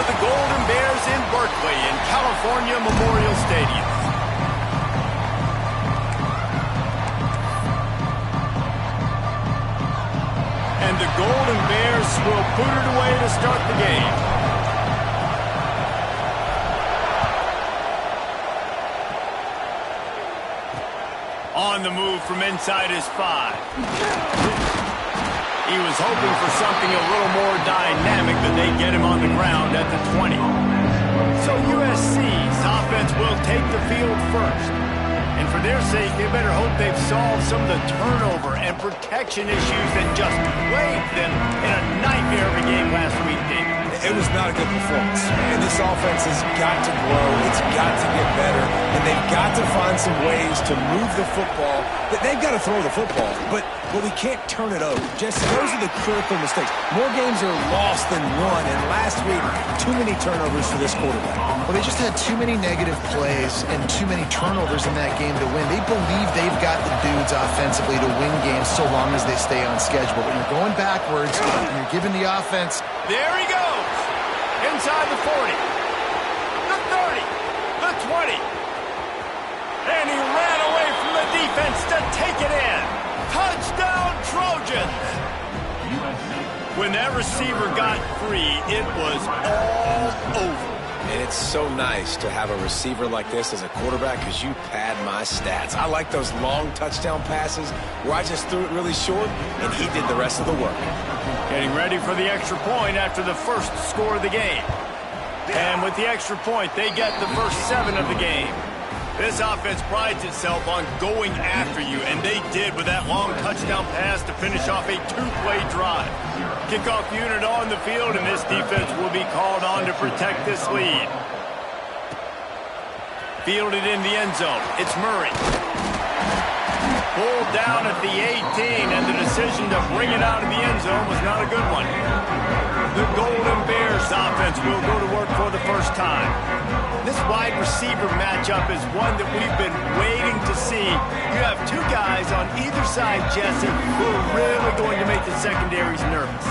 with the Golden Bears in Berkeley in California Memorial Stadium. And the Golden Bears will put it away to start the game. On the move from inside his 5. He was hoping for something a little more dynamic, but they get him on the ground at the 20. So USC's offense will take the field first. And for their sake, they better hope they've solved some of the turnover and protection issues that just plagued them in a nightmare of a game last week, David. It was not a good performance. And this offense has got to grow. It's got to get better. And they've got to find some ways to move the football. They've got to throw the football, but we can't turn it over. Just those are the critical mistakes. More games are lost than won, and last week, too many turnovers for this quarterback. Well, they just had too many negative plays and too many turnovers in that game to win. They believe they've got the dudes offensively to win games so long as they stay on schedule. But when you're going backwards and you're giving the offense... There he goes! Inside the 40, the 30, the 20. And he ran away from the defense to take it in. Touchdown, Trojans! When that receiver got free, it was all over. And it's so nice to have a receiver like this as a quarterback because you pad my stats. I like those long touchdown passes where I just threw it really short and he did the rest of the work. Getting ready for the extra point after the first score of the game. And with the extra point, they get the first 7 of the game. This offense prides itself on going after you, and they did with that long touchdown pass to finish off a 2-play drive. Kickoff unit on the field, and this defense will be called on to protect this lead. Fielded in the end zone. It's Murray. Pulled down at the 18, and the decision to bring it out of the end zone was not a good one. The Golden Bears offense will go to work for the first time. This wide receiver matchup is one that we've been waiting to see. You have 2 guys on either side, Jesse, who are really going to make the secondaries nervous.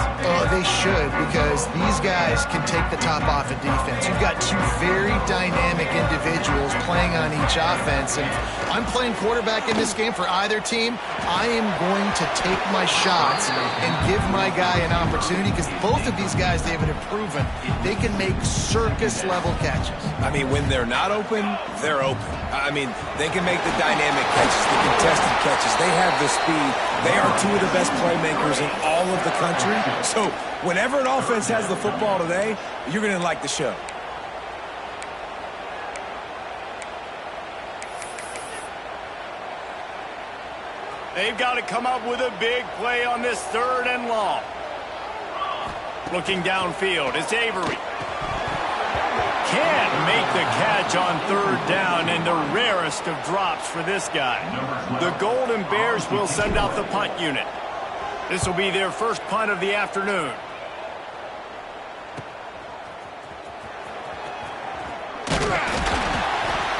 They should, because these guys can take the top off of defense. You've got 2 very dynamic individuals playing on each offense, and I'm playing quarterback in this game for either team. I am going to take my shots and give my guy an opportunity, because both of these guys, David, have proven they can make circus-level catches. I mean, when they're not open, they're open. I mean, they can make the dynamic catches, the contested catches. They have the speed. They are 2 of the best playmakers in all of the country. So whenever an offense has the football today, you're going to like the show. They've got to come up with a big play on this 3rd and long. Looking downfield, it's Avery. Can't make the catch on 3rd down, and the rarest of drops for this guy. The Golden Bears will send out the punt unit. This will be their first punt of the afternoon.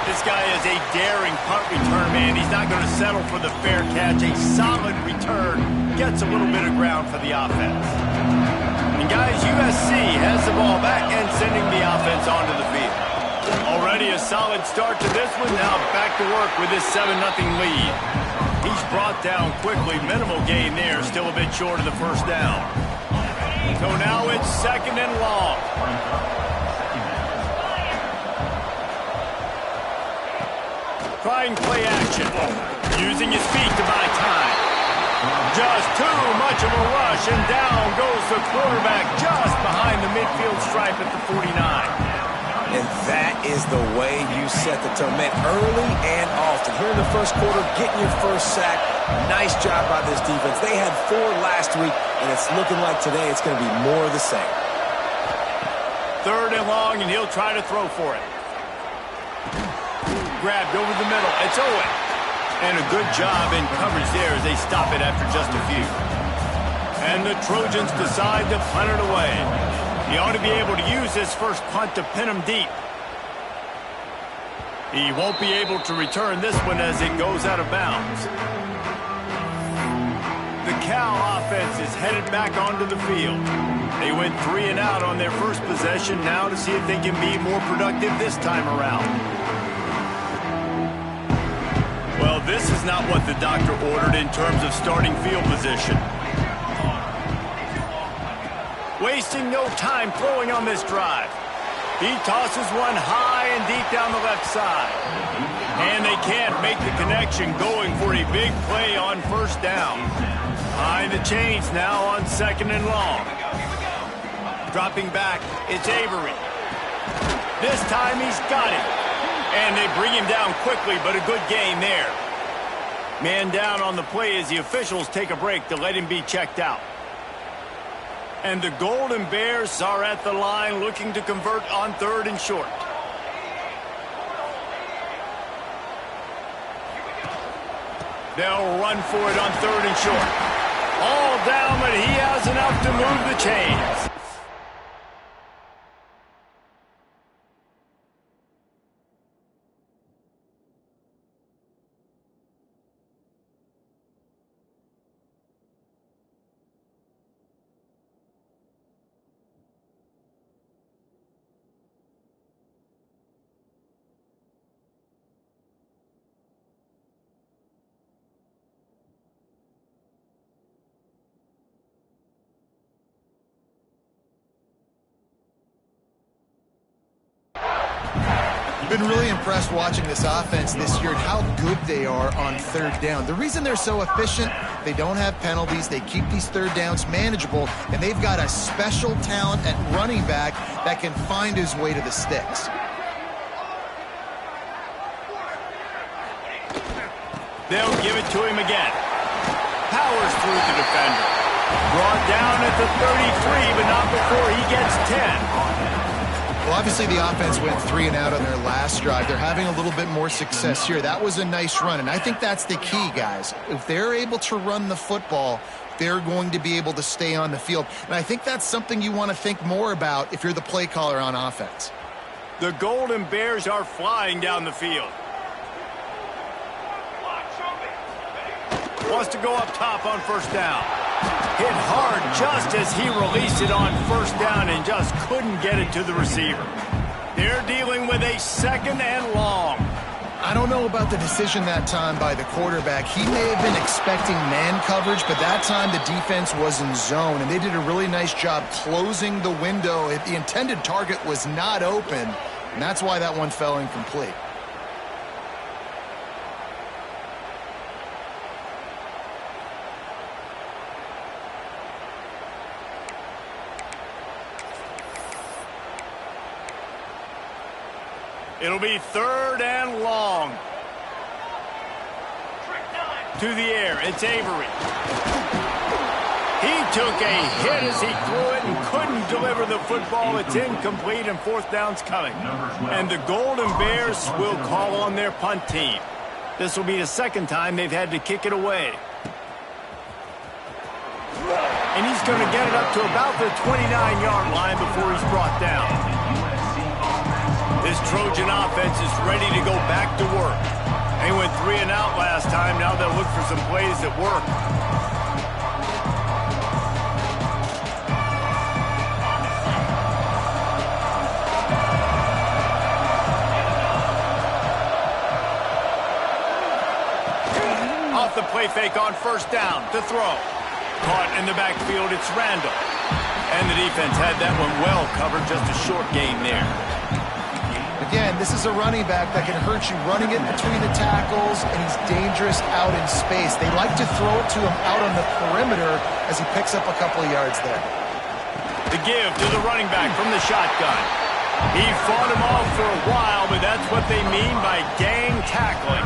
This guy is a daring punt return man. He's not going to settle for the fair catch. A solid return gets a little bit of ground for the offense. And guys, USC has the ball back and sending the offense onto the field. Already a solid start to this one. Now back to work with this 7-0 lead. He's brought down quickly. Minimal gain there. Still a bit short of the first down. So now it's 2nd and long. Trying play action. Using his feet to buy time. Just too much of a rush, and down goes the quarterback just behind the midfield stripe at the 49. And that is the way you set the tone, man, early and often. Here in the first quarter, getting your first sack. Nice job by this defense. They had 4 last week, and it's looking like today it's going to be more of the same. 3rd and long, and he'll try to throw for it. Grabbed over the middle. It's Owen. And a good job in coverage there as they stop it after just a few. And the Trojans decide to punt it away. He ought to be able to use this first punt to pin him deep. He won't be able to return this one as it goes out of bounds. The Cal offense is headed back onto the field. They went 3 and out on their first possession, now to see if they can be more productive this time around. Well, this is not what the doctor ordered in terms of starting field position. Wasting no time throwing on this drive. He tosses one high and deep down the left side. And they can't make the connection, going for a big play on first down. Behind the chains now on 2nd and long. Dropping back, it's Avery. This time he's got it. And they bring him down quickly, but a good gain there. Man down on the play as the officials take a break to let him be checked out. And the Golden Bears are at the line looking to convert on 3rd and short. They'll run for it on 3rd and short. All down, but he has enough to move the chains. Been really impressed watching this offense this year and how good they are on 3rd down. The reason they're so efficient, they don't have penalties, they keep these 3rd downs manageable, and they've got a special talent at running back that can find his way to the sticks. They'll give it to him again. Powers through the defender. Brought down at the 33, but not before he gets 10. Well, obviously the offense went 3 and out on their last drive. They're having a little bit more success here. That was a nice run, and I think that's the key, guys. If they're able to run the football, they're going to be able to stay on the field. And I think that's something you want to think more about if you're the play caller on offense. The Golden Bears are flying down the field. Wants to go up top on 1st down. Hit hard just as he released it on 1st down and just couldn't get it to the receiver. They're dealing with a 2nd and long. I don't know about the decision that time by the quarterback. He may have been expecting man coverage, but that time the defense was in zone, and they did a really nice job closing the window. The intended target was not open, and that's why that one fell incomplete. It'll be 3rd and long. To the air, it's Avery. He took a hit as he threw it and couldn't deliver the football. It's incomplete and 4th down's coming. And the Golden Bears will call on their punt team. This will be the 2nd time they've had to kick it away. And he's going to get it up to about the 29-yard line before he's brought down. This Trojan offense is ready to go back to work. They went 3 and out last time. Now they'll look for some plays that work. Off the play fake on 1st down to throw. Caught in the backfield, it's Randall. And the defense had that one well covered, just a short gain there. Again, this is a running back that can hurt you running it between the tackles, and he's dangerous out in space. They like to throw it to him out on the perimeter as he picks up a couple of yards there. The give to the running back from the shotgun. He fought him off for a while, but that's what they mean by gang tackling.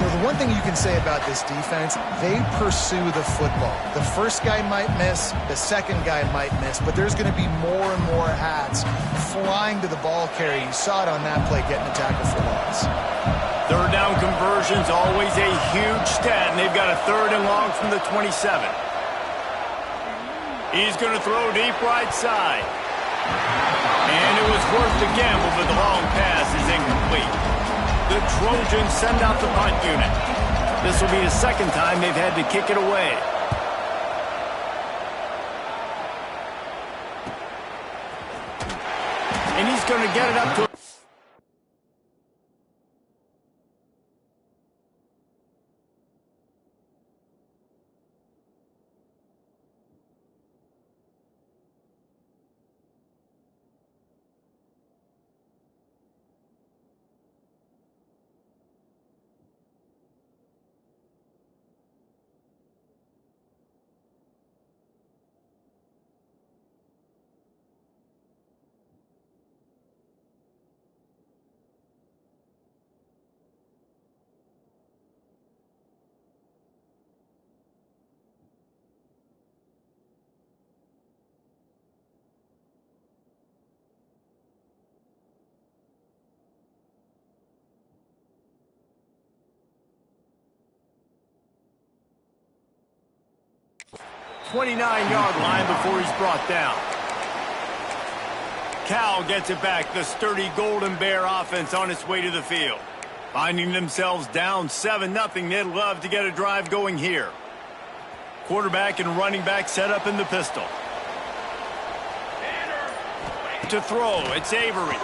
Well, the one thing you can say about this defense, they pursue the football. The first guy might miss, the second guy might miss, but there's going to be more and more hats flying to the ball carrier. You saw it on that play, getting a tackle for loss. 3rd down conversion's always a huge stat, and they've got a 3rd and long from the 27. He's going to throw deep right side. And it was worth the gamble, but the long pass is incomplete. The Trojans send out the punt unit. This will be the 2nd time they've had to kick it away. and he's going to get it up to... 29-yard line before he's brought down. Cal gets it back. The sturdy Golden Bear offense on its way to the field. Finding themselves down 7-0. They'd love to get a drive going here. Quarterback and running back set up in the pistol. To throw, it's Avery.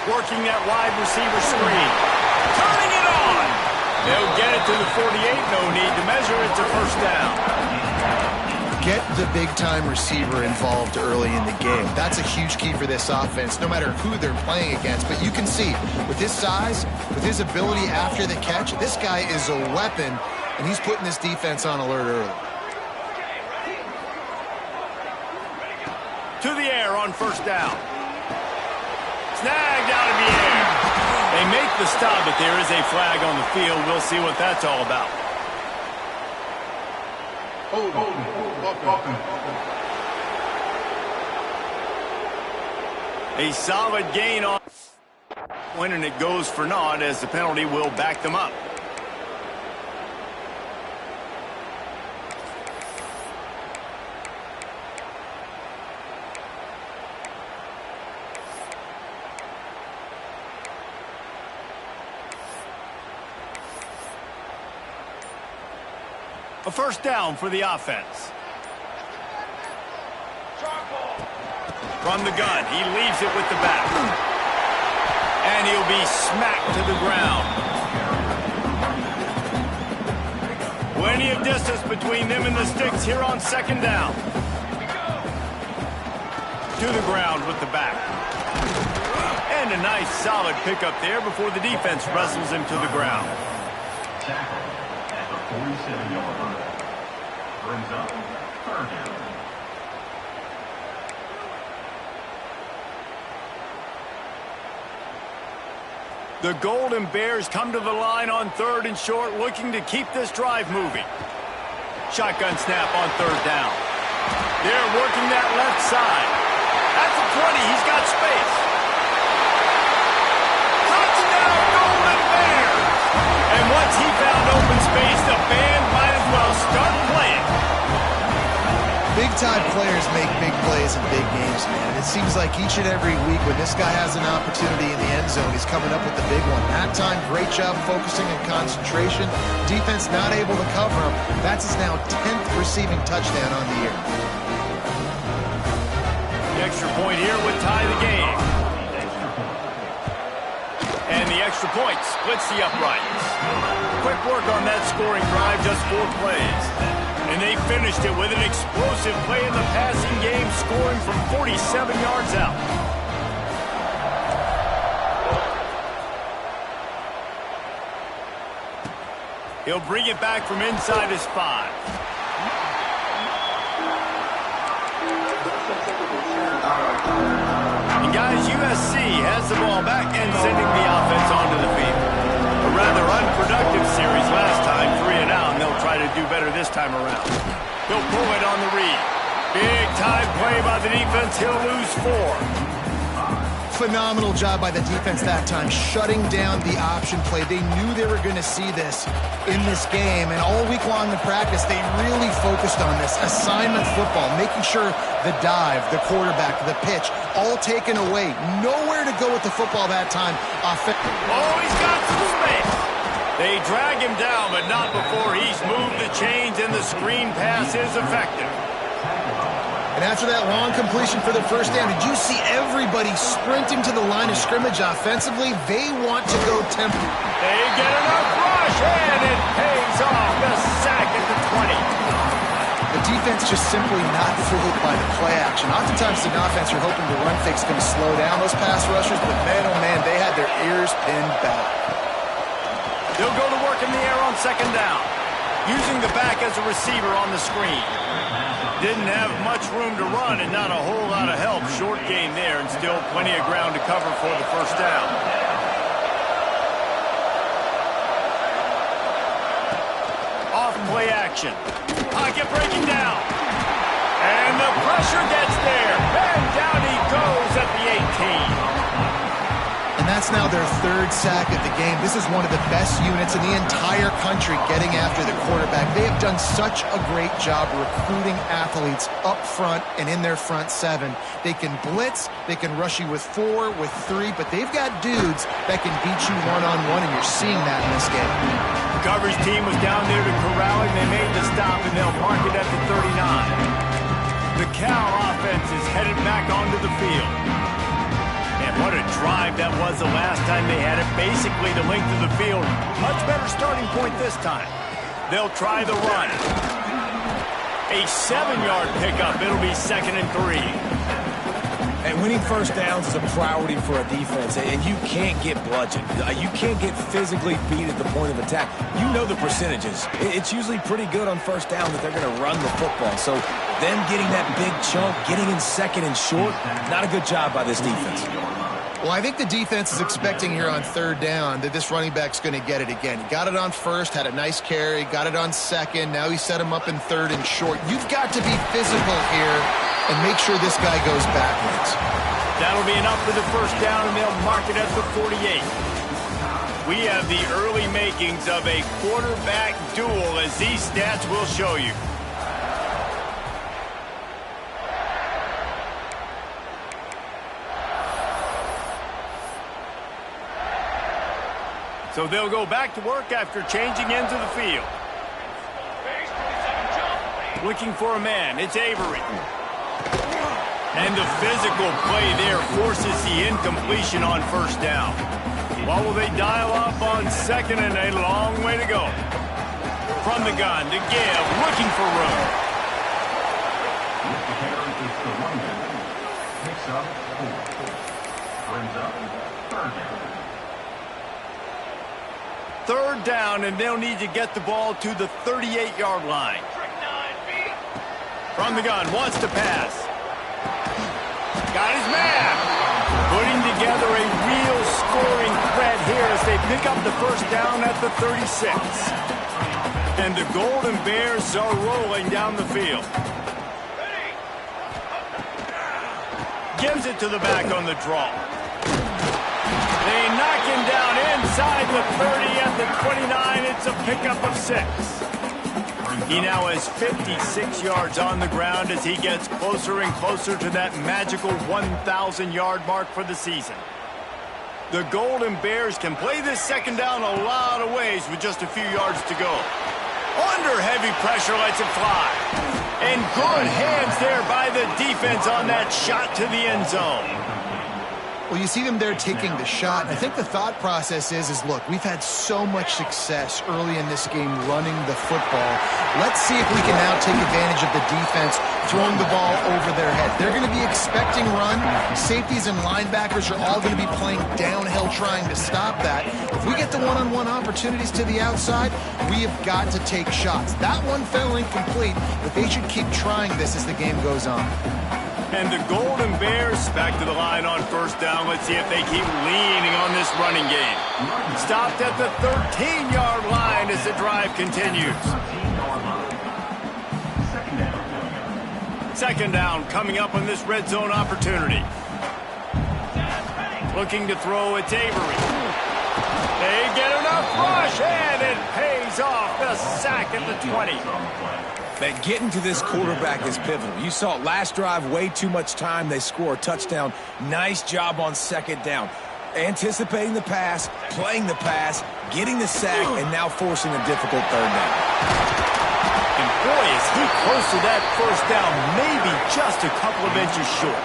Working that wide receiver screen. Turning it on! They'll get it to the 48. No need to measure. It's a first down. Get the big-time receiver involved early in the game. That's a huge key for this offense, no matter who they're playing against. But you can see, with his size, with his ability after the catch, this guy is a weapon, and he's putting this defense on alert early. To the air on first down. Snagged out of the air. They make the stop, but there is a flag on the field. We'll see what that's all about. A solid gain on when, and it goes for naught as the penalty will back them up. A first down for the offense. From the gun, he leaves it with the back. And he'll be smacked to the ground. Plenty of distance between them and the sticks here on second down. To the ground with the back. And a nice solid pickup there before the defense wrestles him to the ground. Tackle at the 47-yard line. Brings up third down. The Golden Bears come to the line on third and short, looking to keep this drive moving. Shotgun snap on third down. They're working that left side. At the 20, he's got space. Touchdown, Golden Bears! And once he found open space, the band might as well start playing. Big-time players make big plays in big games, man. It seems like each and every week when this guy has an opportunity in the end zone, he's coming up with the big one. That time, great job focusing and concentration. Defense not able to cover him. That's his now 10th receiving touchdown on the year. The extra point here would tie the game. And the extra point splits the uprights. Quick work on that scoring drive, just 4 plays. And they finished it with an explosive play in the passing game, scoring from 47 yards out. He'll bring it back from inside his 5. And guys, USC has the ball back and sending the offense onto the field. A rather unproductive series last time, 3 and out, and they'll try to do better this time around. He'll pull it on the read. Big time play by the defense. He'll lose 4. Phenomenal job by the defense that time, shutting down the option play. They knew they were going to see this in this game, and all week long in practice, they really focused on this. Assignment football, making sure the dive, the quarterback, the pitch, all taken away. Nowhere to go with the football that time. Oh, he's got some space. They drag him down, but not before he's moved the chains, and the screen pass is effective. And after that long completion for the first down, did you see everybody sprinting to the line of scrimmage offensively? They want to go tempo. They get enough rush, and it pays off. The sack at the 20. The defense just simply not fooled by the play action. Oftentimes, an offense you're hoping the run fake's going to slow down those pass rushers, but man, oh man, they had their ears pinned back. They'll go to work in the air on second down, using the back as a receiver on the screen. Didn't have much room to run and not a whole lot of help. Short gain there and still plenty of ground to cover for the first down. Off play action. Pocket breaking down. And the pressure gets there. And down he goes at the 18. And that's now their third sack of the game. This is one of the best units in the entire country getting after the quarterback. They have done such a great job recruiting athletes up front and in their front seven. They can blitz, they can rush you with 4, with 3, but they've got dudes that can beat you one-on-one, and you're seeing that in this game. The coverage team was down there to corral him. They made the stop, and they'll mark it at the 39. The Cal offense is headed back onto the field. And what a drive that was the last time they had it. Basically the length of the field. Much better starting point this time. They'll try the run. A 7-yard pickup. It'll be 2nd and 3. And winning first downs is a priority for a defense, and you can't get bludgeoned. You can't get physically beat at the point of attack. You know the percentages. It's usually pretty good on first down that they're going to run the football. So them getting that big chunk, getting in 2nd and short, not a good job by this defense. Well, I think the defense is expecting here on 3rd down that this running back's going to get it again. He got it on 1st, had a nice carry, got it on 2nd. Now he set him up in 3rd and short. You've got to be physical here and make sure this guy goes backwards. That'll be enough for the first down, and they'll mark it at the 48. We have the early makings of a quarterback duel, as these stats will show you. So they'll go back to work after changing into the field. Looking for a man, it's Avery. And the physical play there forces the incompletion on first down. What will they dial up on 2nd and a long way to go? From the gun to give, looking for room. Picks up 4. Brings up 3rd down. 3rd down, and they'll need to get the ball to the 38-yard line. From the gun, wants to pass. Got his man. Putting together a real scoring threat here as they pick up the first down at the 36. And the Golden Bears are rolling down the field. Gives it to the back on the draw. They knock him down inside the 30 at the 29. It's a pickup of 6. He now has 56 yards on the ground as he gets closer and closer to that magical 1,000-yard mark for the season. The Golden Bears can play this 2nd down a lot of ways with just a few yards to go. Under heavy pressure, lets it fly. And good hands there by the defense on that shot to the end zone. Well, you see them there taking the shot. I think the thought process is look, we've had so much success early in this game running the football. Let's see if we can now take advantage of the defense throwing the ball over their head. They're going to be expecting run. Safeties and linebackers are all going to be playing downhill trying to stop that. If we get the one-on-one opportunities to the outside, we have got to take shots. That one fell incomplete, but they should keep trying this as the game goes on. And the Golden Bears back to the line on first down. Let's see if they keep leaning on this running game. Stopped at the 13-yard line as the drive continues. 2nd down coming up on this red zone opportunity. Looking to throw, it's Avery. They get enough rush, and it pays off. The sack at the 20. That getting to this quarterback is pivotal. You saw it last drive, way too much time. They score a touchdown. Nice job on 2nd down. Anticipating the pass, playing the pass, getting the sack, and now forcing a difficult 3rd down. Boy, is he close to that first down, maybe just a couple of inches short.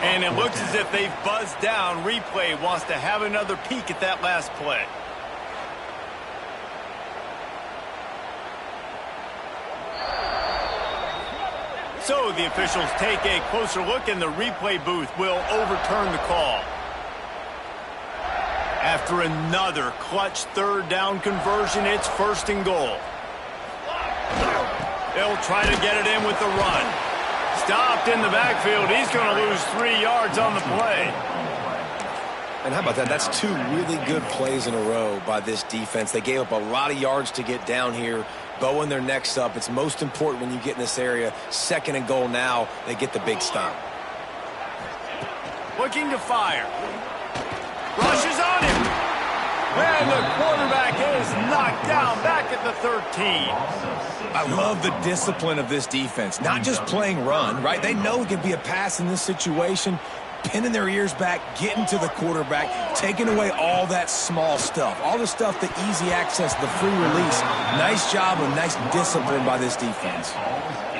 And it looks as if they've buzzed down. Replay wants to have another peek at that last play. So the officials take a closer look, and the replay booth will overturn the call. After another clutch third down conversion, it's 1st and goal. They'll try to get it in with the run. Stopped in the backfield. He's going to lose 3 yards on the play. And how about that? That's 2 really good plays in a row by this defense. They gave up a lot of yards to get down here, bowing their necks up. It's most important when you get in this area. 2nd and goal now. They get the big stop. Looking to fire. Rushes on him. And the quarterback is knocked down back at the 13. I love the discipline of this defense. Not just playing run, right? They know it can be a pass in this situation. Pinning their ears back, getting to the quarterback, taking away all that small stuff. All the stuff, the easy access, the free release. Nice job and nice discipline by this defense.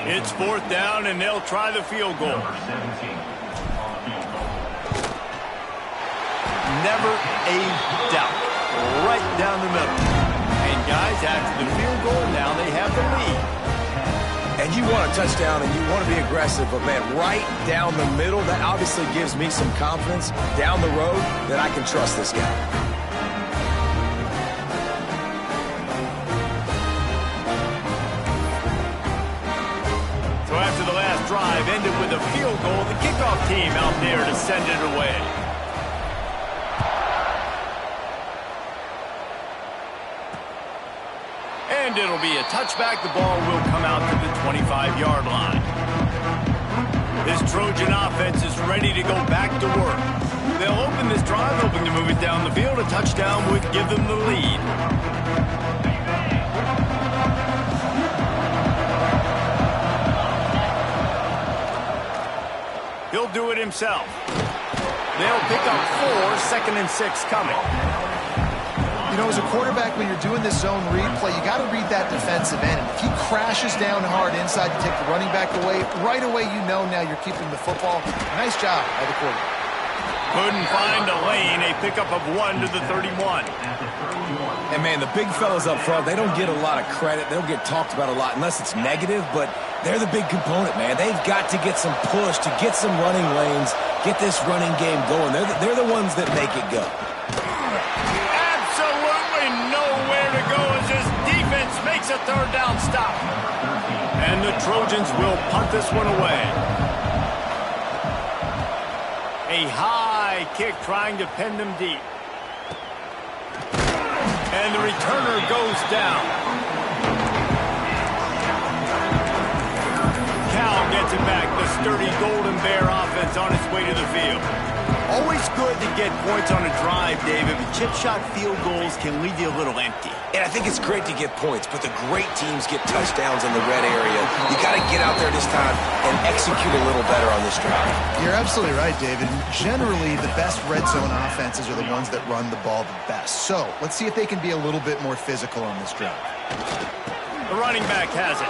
It's 4th down, and they'll try the field goal. Never a doubt. Right down the middle. And guys, after the field goal, now they have the lead. And you want a touchdown and you want to be aggressive, but man, right down the middle, that obviously gives me some confidence down the road that I can trust this guy. So after the last drive ended with a field goal, the kickoff team out there to send it away. And it'll be a touchback. The ball will come out to the 25-yard line. This Trojan offense is ready to go back to work. They'll open this drive, hoping to move it down the field. A touchdown would give them the lead. He'll do it himself. They'll pick up 4, 2nd and 6 coming. You know, as a quarterback, when you're doing this zone replay, you got to read that defensive end. And if he crashes down hard inside to take the running back away, right away you know now you're keeping the football. Nice job by the quarterback. Couldn't find a lane. A pickup of 1 to the 31. And, man, the big fellas up front, they don't get a lot of credit. They don't get talked about a lot unless it's negative, but they're the big component, man. They've got to get some push, to get some running lanes, get this running game going. They're the ones that make it go. Absolutely nowhere to go as this defense makes a third down stop. And the Trojans will punt this one away. A high kick trying to pin them deep. And the returner goes down. Cal gets it back. The sturdy Golden Bear offense on its way to the field. Always good to get points on a drive, David, but chip shot field goals can leave you a little empty. And I think it's great to get points, but the great teams get touchdowns in the red area. You got to get out there this time and execute a little better on this drive. You're absolutely right, David. Generally, the best red zone offenses are the ones that run the ball the best. So let's see if they can be a little bit more physical on this drive. The running back has it.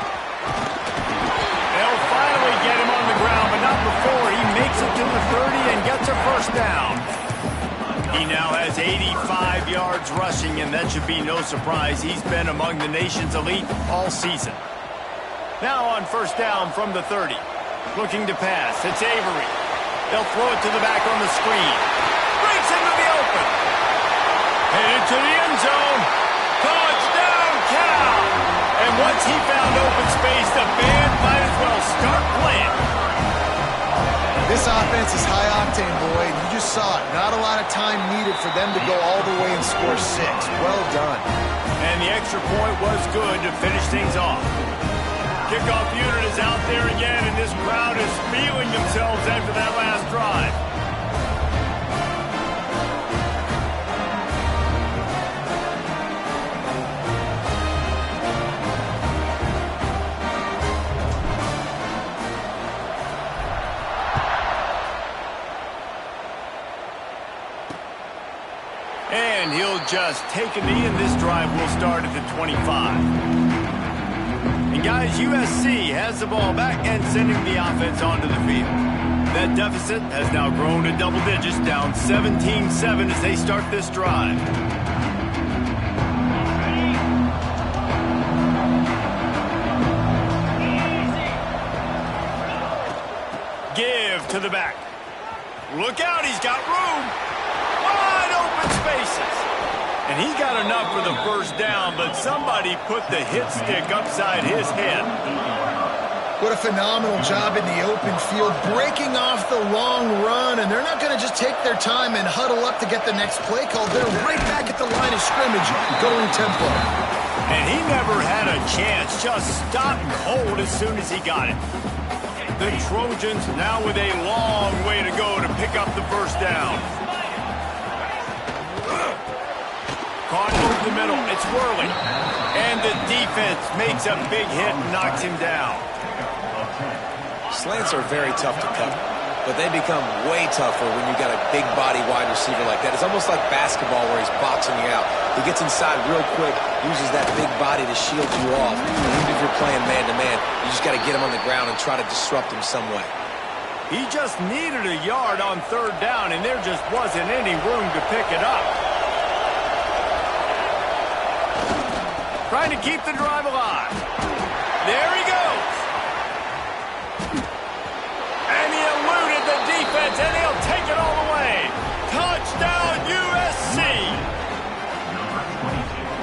They'll finally get him on the ground, but not before he makes it to the 30 and gets a first down. He now has 85 yards rushing, and that should be no surprise. He's been among the nation's elite all season. Now on first down from the 30. Looking to pass. It's Avery. They'll throw it to the back on the screen. Breaks into the open. Headed to the end zone. Touchdown, Cal! And once he found open space, the band might as well start playing. This offense is high octane, boy. You just saw it. Not a lot of time needed for them to go all the way and score 6. Well done. And the extra point was good to finish things off. Kickoff unit is out there again, and this crowd is feeling themselves after that last drive. And he'll just take a knee, and this drive will start at the 25. And guys, USC has the ball back and sending the offense onto the field. That deficit has now grown to double digits, down 17-7 as they start this drive. Give to the back. Look out, he's got room. Wide open spaces. And he got enough for the first down, but somebody put the hit stick upside his head. What a phenomenal job in the open field, breaking off the long run, and they're not going to just take their time and huddle up to get the next play called. They're right back at the line of scrimmage, going tempo. And he never had a chance, just stopped cold as soon as he got it. The Trojans now with a long way to go to pick up the first down. Caught over the middle, it's whirling. And the defense makes a big hit and knocks him down. Slants are very tough to cover, but they become way tougher when you got a big body wide receiver like that. It's almost like basketball where he's boxing you out. He gets inside real quick, uses that big body to shield you off. And even if you're playing man-to-man, you just got to get him on the ground and try to disrupt him some way. He just needed a yard on third down, and there just wasn't any room to pick it up. Trying to keep the drive alive. There he goes. And he eluded the defense, and he'll take it all the way. Touchdown, USC.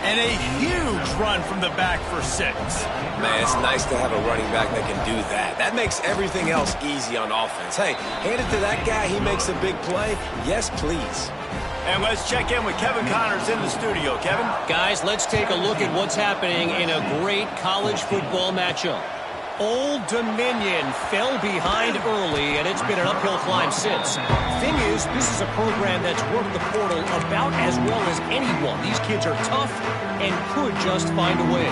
And a huge run from the back for 6. Man, it's nice to have a running back that can do that. That makes everything else easy on offense. Hey, hand it to that guy, he makes a big play. Yes, please. And let's check in with Kevin Connors in the studio. Kevin? Guys, let's take a look at what's happening in a great college football matchup. Old Dominion fell behind early, and it's been an uphill climb since. Thing is, this is a program that's worked the portal about as well as anyone. These kids are tough and could just find a way.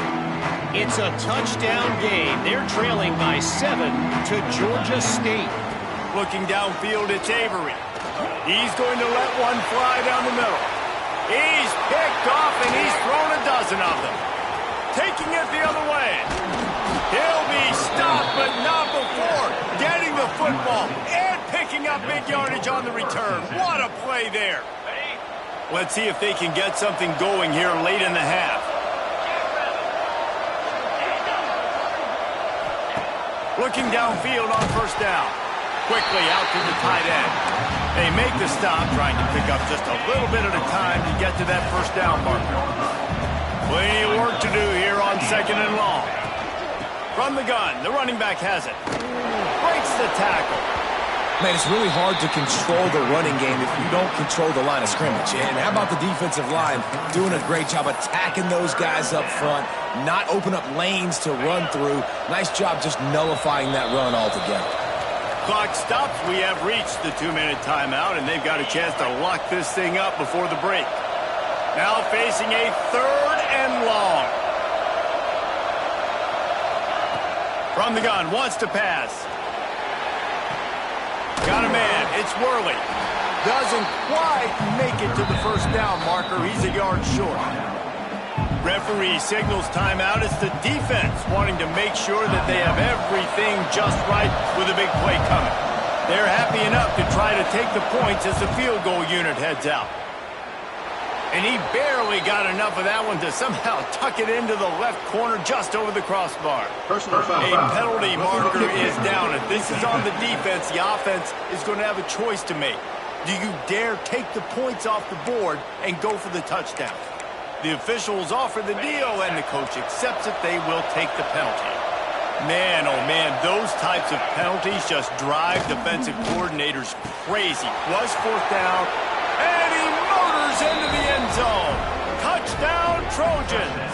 It's a touchdown game. They're trailing by 7 to Georgia State. Looking downfield, it's Avery. He's going to let one fly down the middle. He's picked off, and he's thrown a dozen of them. Taking it the other way. He'll be stopped, but not before getting the football and picking up big yardage on the return. What a play there. Let's see if they can get something going here late in the half. Looking downfield on first down. Quickly out to the tight end. They make the stop, trying to pick up just a little bit at a time to get to that first down marker. Plenty of work to do here on second and long. From the gun, the running back has it. Breaks the tackle. Man, it's really hard to control the running game if you don't control the line of scrimmage. And how about the defensive line doing a great job attacking those guys up front, not open up lanes to run through. Nice job just nullifying that run altogether. Clock stops. We have reached the 2-minute timeout, and they've got a chance to lock this thing up before the break. Now facing a third and long. From the gun, wants to pass. Got a man, it's Worley. Doesn't quite make it to the first down marker. He's a yard short. Referee signals timeout. It's the defense wanting to make sure that they have everything just right with a big play coming. They're happy enough to try to take the points as the field goal unit heads out. And he barely got enough of that one to somehow tuck it into the left corner just over the crossbar. A penalty marker is down. If this is on the defense, the offense is going to have a choice to make. Do you dare take the points off the board and go for the touchdown? The officials offer the deal, and the coach accepts it. They will take the penalty. Man, oh man, those types of penalties just drive defensive coordinators crazy. Was fourth down, and he motors into the end zone. Touchdown, Trojans.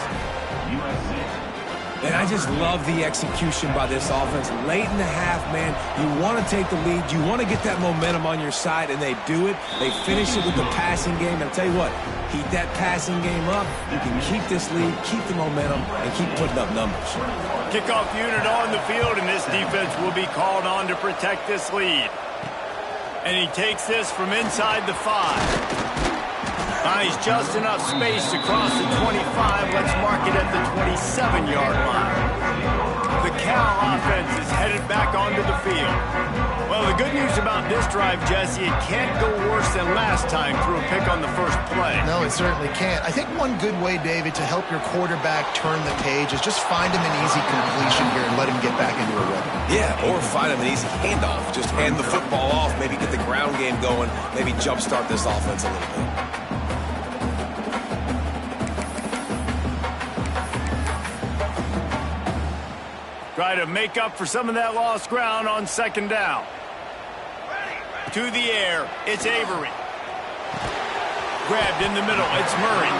And I just love the execution by this offense. Late in the half, man, you want to take the lead. You want to get that momentum on your side, and they do it. They finish it with the passing game. And I'll tell you what, keep that passing game up. You can keep this lead, keep the momentum, and keep putting up numbers. Kickoff unit on the field, and this defense will be called on to protect this lead. And he takes this from inside the 5. He's just enough space to cross the 25. Let's mark it at the 27-yard line. Cal offense is headed back onto the field. Well, the good news about this drive, Jesse, it can't go worse than last time through a pick on the first play. No, it certainly can't. I think one good way, David, to help your quarterback turn the page is just find him an easy completion here and let him get back into a rhythm. Yeah, or find him an easy handoff. Just hand the football off, maybe get the ground game going, maybe jumpstart this offense a little bit. Try to make up for some of that lost ground on second down. To the air, it's Avery. Grabbed in the middle, it's Murray.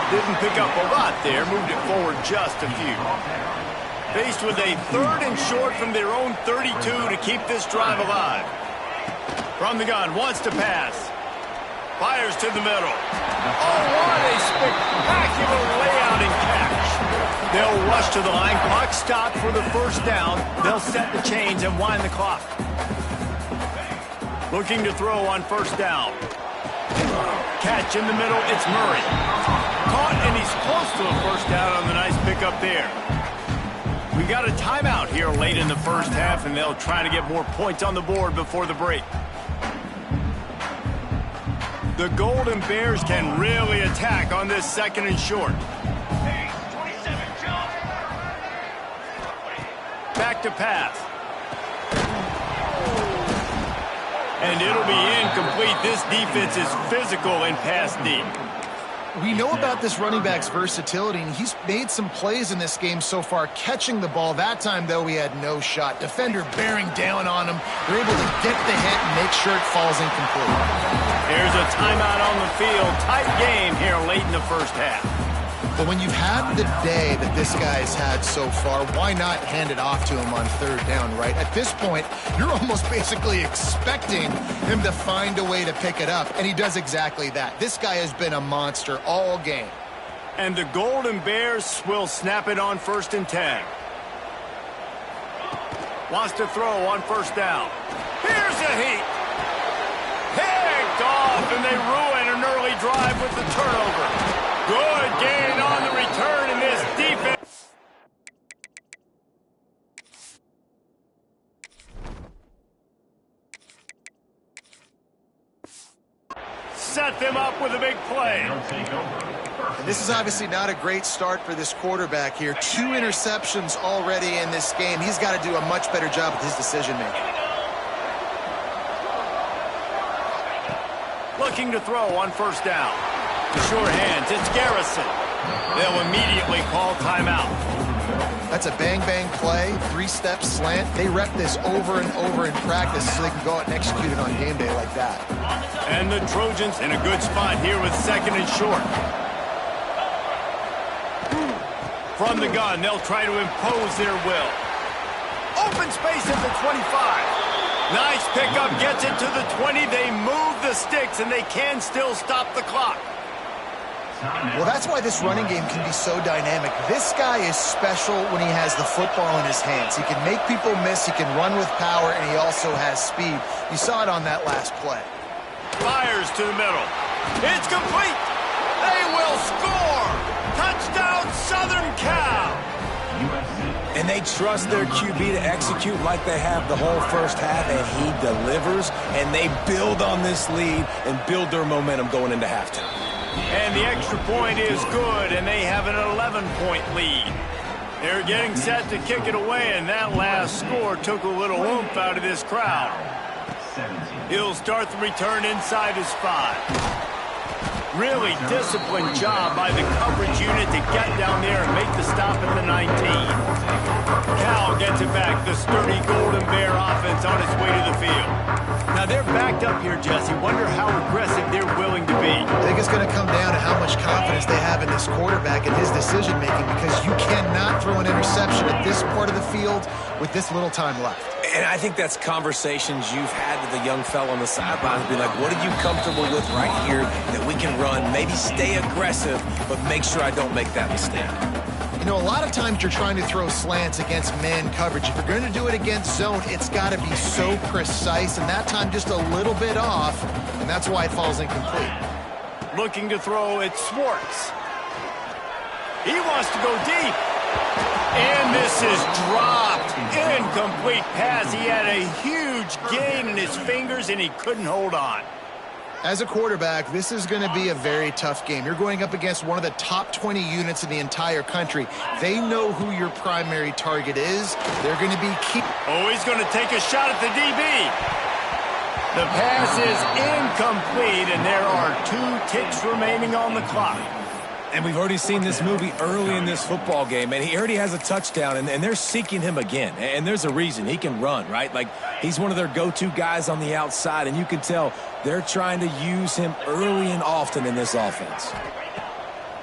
Didn't pick up a lot there, moved it forward just a few. Faced with a 3rd and short from their own 32 to keep this drive alive. From the gun, wants to pass. Fires to the middle. Oh, what a spectacular layout and catch. They'll rush to the line. Clock stopped for the first down. They'll set the chains and wind the clock. Looking to throw on first down. Catch in the middle, it's Murray. Caught, and he's close to a first down on the nice pickup there. We got a timeout here late in the first half, and they'll try to get more points on the board before the break. The Golden Bears can really attack on this 2nd and short. Back to pass. And it'll be incomplete. This defense is physical and pass deep. We know about this running back's versatility, and he's made some plays in this game so far catching the ball. That time, though, he had no shot. Defender bearing down on him. They're able to get the hit and make sure it falls incomplete. There's a timeout on the field. Tight game here late in the first half. But when you've had the day that this guy's had so far, why not hand it off to him on 3rd down, right? At this point, you're almost basically expecting him to find a way to pick it up, and he does exactly that. This guy has been a monster all game. And the Golden Bears will snap it on 1st and 10. Wants to throw on first down. Here's a heat. Picked off, and they ruin an early drive with the turnover. Good gain on the return in this defense. Set them up with a big play. And this is obviously not a great start for this quarterback here. 2 interceptions already in this game. He's got to do a much better job with his decision-making. Looking to throw on first down. To sure hands, it's Garrison. They'll immediately call timeout. That's a bang-bang play, 3-step slant. They rep this over and over in practice so they can go out and execute it on game day like that. And the Trojans in a good spot here with 2nd and short. From the gun, they'll try to impose their will. Open space at the 25. Nice pickup, gets it to the 20. They move the sticks, and they can still stop the clock. Well, that's why this running game can be so dynamic. This guy is special when he has the football in his hands. He can make people miss, he can run with power, and he also has speed. You saw it on that last play. Fires to the middle. It's complete. They will score. Touchdown, Southern Cal. And they trust their QB to execute like they have the whole first half, and he delivers, and they build on this lead and build their momentum going into halftime. And the extra point is good, and they have an 11-point lead. They're getting set to kick it away, and that last score took a little oomph out of this crowd. He'll start the return inside his 5. Really disciplined job by the coverage unit to get down there and make the stop at the 19. Cal gets it back. The sturdy Golden Bear offense on its way to the field. Now they're backed up here, Jesse. Wonder how aggressive they're willing to be. I think it's going to come down to how much confidence they have in this quarterback and his decision-making, because you cannot throw an interception at this part of the field with this little time left. And I think that's conversations you've had with the young fella on the sidelines. Be like, what are you comfortable with right here that we can run? Maybe stay aggressive, but make sure I don't make that mistake. You know, a lot of times you're trying to throw slants against man coverage. If you're going to do it against zone, it's got to be so precise, and that time just a little bit off, and that's why it falls incomplete. Looking to throw, it's Schwartz. He wants to go deep. And this is dropped. Incomplete pass. He had a huge gain in his fingers, and he couldn't hold on. As a quarterback, this is going to be a very tough game. You're going up against one of the top 20 units in the entire country. They know who your primary target is. They're going to be key. Oh, he's going to take a shot at the DB. The pass is incomplete, and there are 2 ticks remaining on the clock. And we've already seen this movie early in this football game, and he already has a touchdown, and they're seeking him again. And there's a reason. He can run, right? Like, he's one of their go-to guys on the outside, and you can tell they're trying to use him early and often in this offense.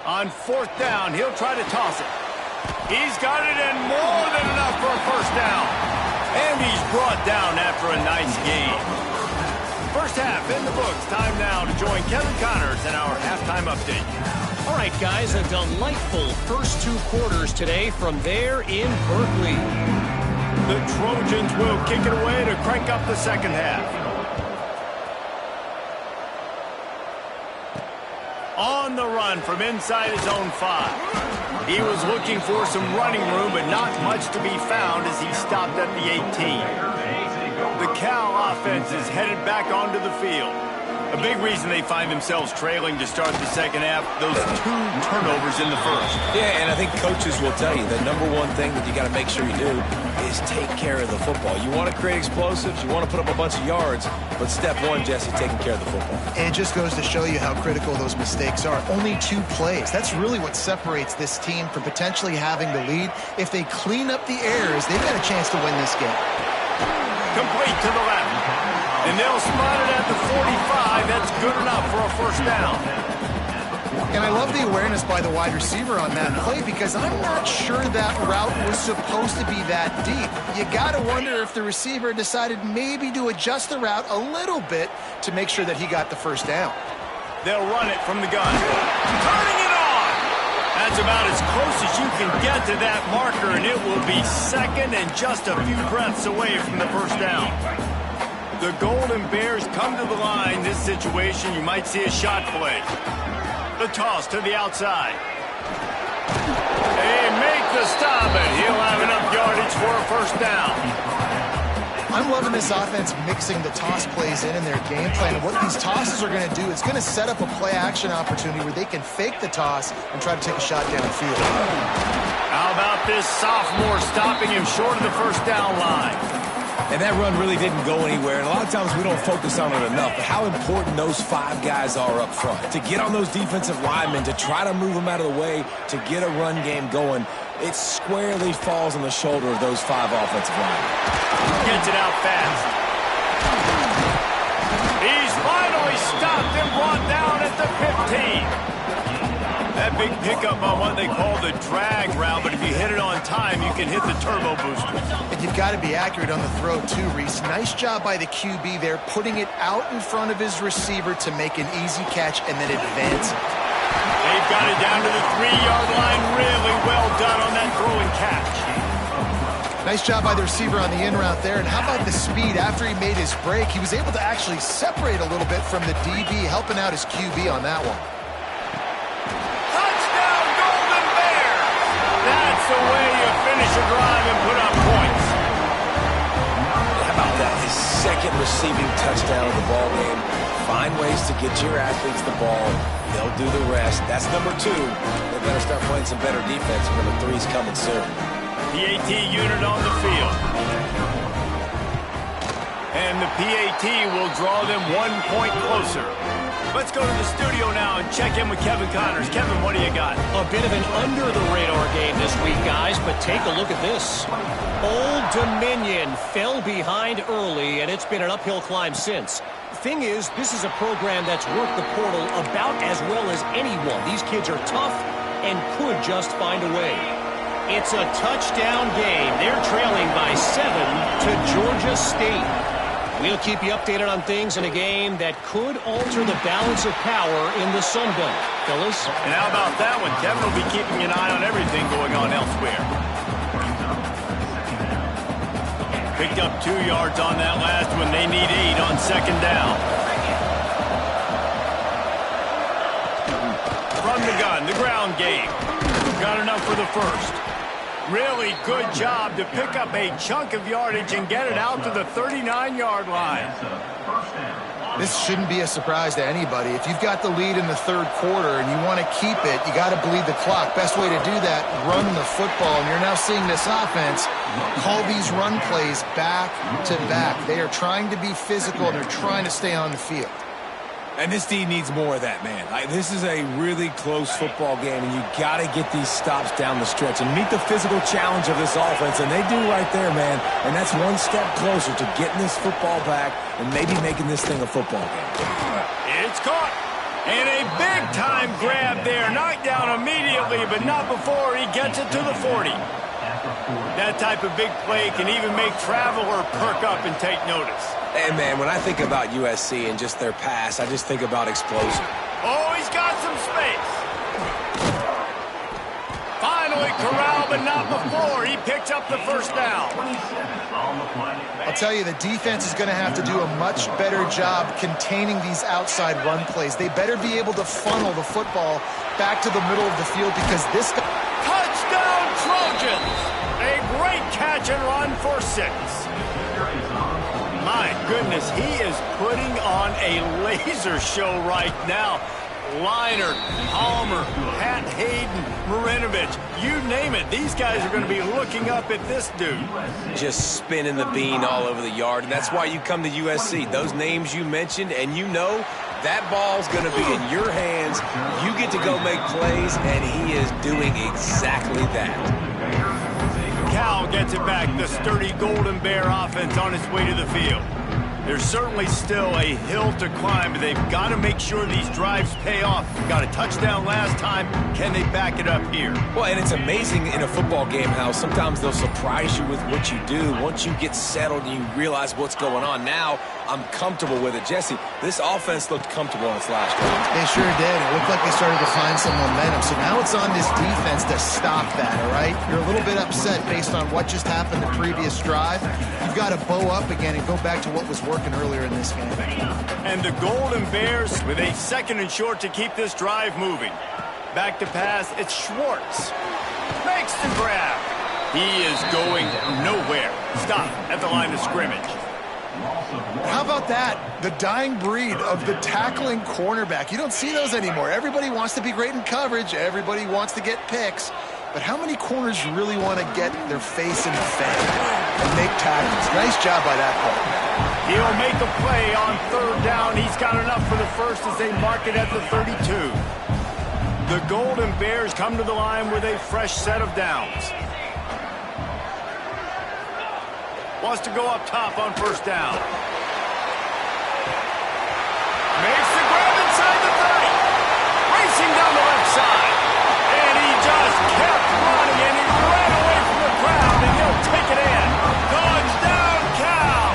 On 4th down, he'll try to toss it. He's got it in more than enough for a first down. And he's brought down after a nice gain. First half in the books. Time now to join Kevin Connors in our halftime update. All right, guys, a delightful first 2 quarters today from there in Berkeley. The Trojans will kick it away to crank up the second half. On the run from inside his own 5. He was looking for some running room, but not much to be found as he stopped at the 18. The Cal offense is headed back onto the field. A big reason they find themselves trailing to start the second half, those 2 turnovers in the first. Yeah, and I think coaches will tell you the number one thing that you got to make sure you do is take care of the football. You want to create explosives, you want to put up a bunch of yards, but step 1, Jesse, taking care of the football. And it just goes to show you how critical those mistakes are. Only 2 plays. That's really what separates this team from potentially having the lead. If they clean up the errors, they've got a chance to win this game. Complete to the left. And they'll spot it at the 45. That's good enough for a first down. And I love the awareness by the wide receiver on that play because I'm not sure that route was supposed to be that deep. You got to wonder if the receiver decided maybe to adjust the route a little bit to make sure that he got the first down. They'll run it from the gun. Turning it on. That's about as close as you can get to that marker, and it will be second and just a few breaths away from the first down. The Golden Bears come to the line. This situation, you might see a shot play. The toss to the outside. They make the stop, and he'll have enough yardage for a first down. I'm loving this offense mixing the toss plays in their game plan. And what these tosses are going to do, it's going to set up a play-action opportunity where they can fake the toss and try to take a shot downfield. How about this sophomore stopping him short of the first down line? And that run really didn't go anywhere, and a lot of times we don't focus on it enough, but how important those 5 guys are up front. To get on those defensive linemen, to try to move them out of the way, to get a run game going, it squarely falls on the shoulder of those 5 offensive linemen. Gets it out fast. He's finally stopped and brought down at the 15. That big pickup on what they call the drag route, but if you hit it on time, you can hit the turbo booster. And you've got to be accurate on the throw too, Reese. Nice job by the QB there, putting it out in front of his receiver to make an easy catch and then advance it. They've got it down to the 3-yard line. Really well done on that throw and catch. Nice job by the receiver on the in route there. And how about the speed after he made his break? He was able to actually separate a little bit from the DB, helping out his QB on that one. Touchdown, Golden Bears! That's the way you finish a drive and put up points. How about that? His second receiving touchdown of the ball game. Find ways to get your athletes the ball. They'll do the rest. That's number 2. They better start playing some better defense. Number 3's coming soon. PAT unit on the field. And the PAT will draw them 1 point closer. Let's go to the studio now and check in with Kevin Connors. Kevin, what do you got? A bit of an under-the-radar game this week, guys, but take a look at this. Old Dominion fell behind early, and it's been an uphill climb since. Thing is, this is a program that's worked the portal about as well as anyone. These kids are tough and could just find a way. It's a touchdown game. They're trailing by 7 to Georgia State. We'll keep you updated on things in a game that could alter the balance of power in the Sun Belt. Fellas? And how about that one? Kevin will be keeping an eye on everything going on elsewhere. Picked up 2 yards on that last one. They need 8 on second down. From the gun, the ground game. Got enough for the first. Really good job to pick up a chunk of yardage and get it out to the 39-yard line. This shouldn't be a surprise to anybody. If you've got the lead in the third quarter and you want to keep it, you got to bleed the clock. Best way to do that, run the football. And you're now seeing this offense call these run plays back to back. They are trying to be physical, and they're trying to stay on the field. And this D needs more of that, man. This is a really close football game, and you got to get these stops down the stretch and meet the physical challenge of this offense, and they do right there, man. And that's one step closer to getting this football back and maybe making this thing a football game. It's caught. And a big-time grab there. Knocked down immediately, but not before he gets it to the 40. That type of big play can even make Traveler perk up and take notice. And, man, when I think about USC and just their pass, I just think about explosion. Oh, he's got some space. Finally corralled, but not before. He picks up the first down. I'll tell you, the defense is going to have to do a much better job containing these outside run plays. They better be able to funnel the football back to the middle of the field because this guy... Touchdown, Trojans! A great catch and run for 6. My goodness, he is putting on a laser show right now. Liner, Palmer, Pat Hayden, Marinovich, you name it. These guys are going to be looking up at this dude. Just spinning the bean all over the yard, and that's why you come to USC. Those names you mentioned, and you know that ball's going to be in your hands. You get to go make plays, and he is doing exactly that. Cal gets it back. The sturdy Golden Bear offense on its way to the field. There's certainly still a hill to climb, but they've got to make sure these drives pay off. Got a touchdown last time. Can they back it up here? Well, and it's amazing in a football game how sometimes they'll surprise you with what you do. Once you get settled and you realize what's going on, now I'm comfortable with it. Jesse, this offense looked comfortable on its last drive. They sure did. It looked like they started to find some momentum. So now it's on this defense to stop that, all right? You're a little bit upset based on what just happened the previous drive. You've got to bow up again and go back to what was working earlier in this game. And the Golden Bears with a 2nd and short to keep this drive moving. Back to pass, it's Schwartz. Makes the grab. He is going nowhere. Stop at the line of scrimmage. How about that? The dying breed of the tackling cornerback. You don't see those anymore. Everybody wants to be great in coverage. Everybody wants to get picks. But how many corners really want to get their face in the fan and make tackles? Nice job by that player. He'll make a play on 3rd down. He's got enough for the first as they mark it at the 32. The Golden Bears come to the line with a fresh set of downs. Wants to go up top on 1st down. Makes the grab inside the 30. Racing down the left side. And he just kept running, and he ran away from the crowd, and he'll take it in. Touchdown, Cal!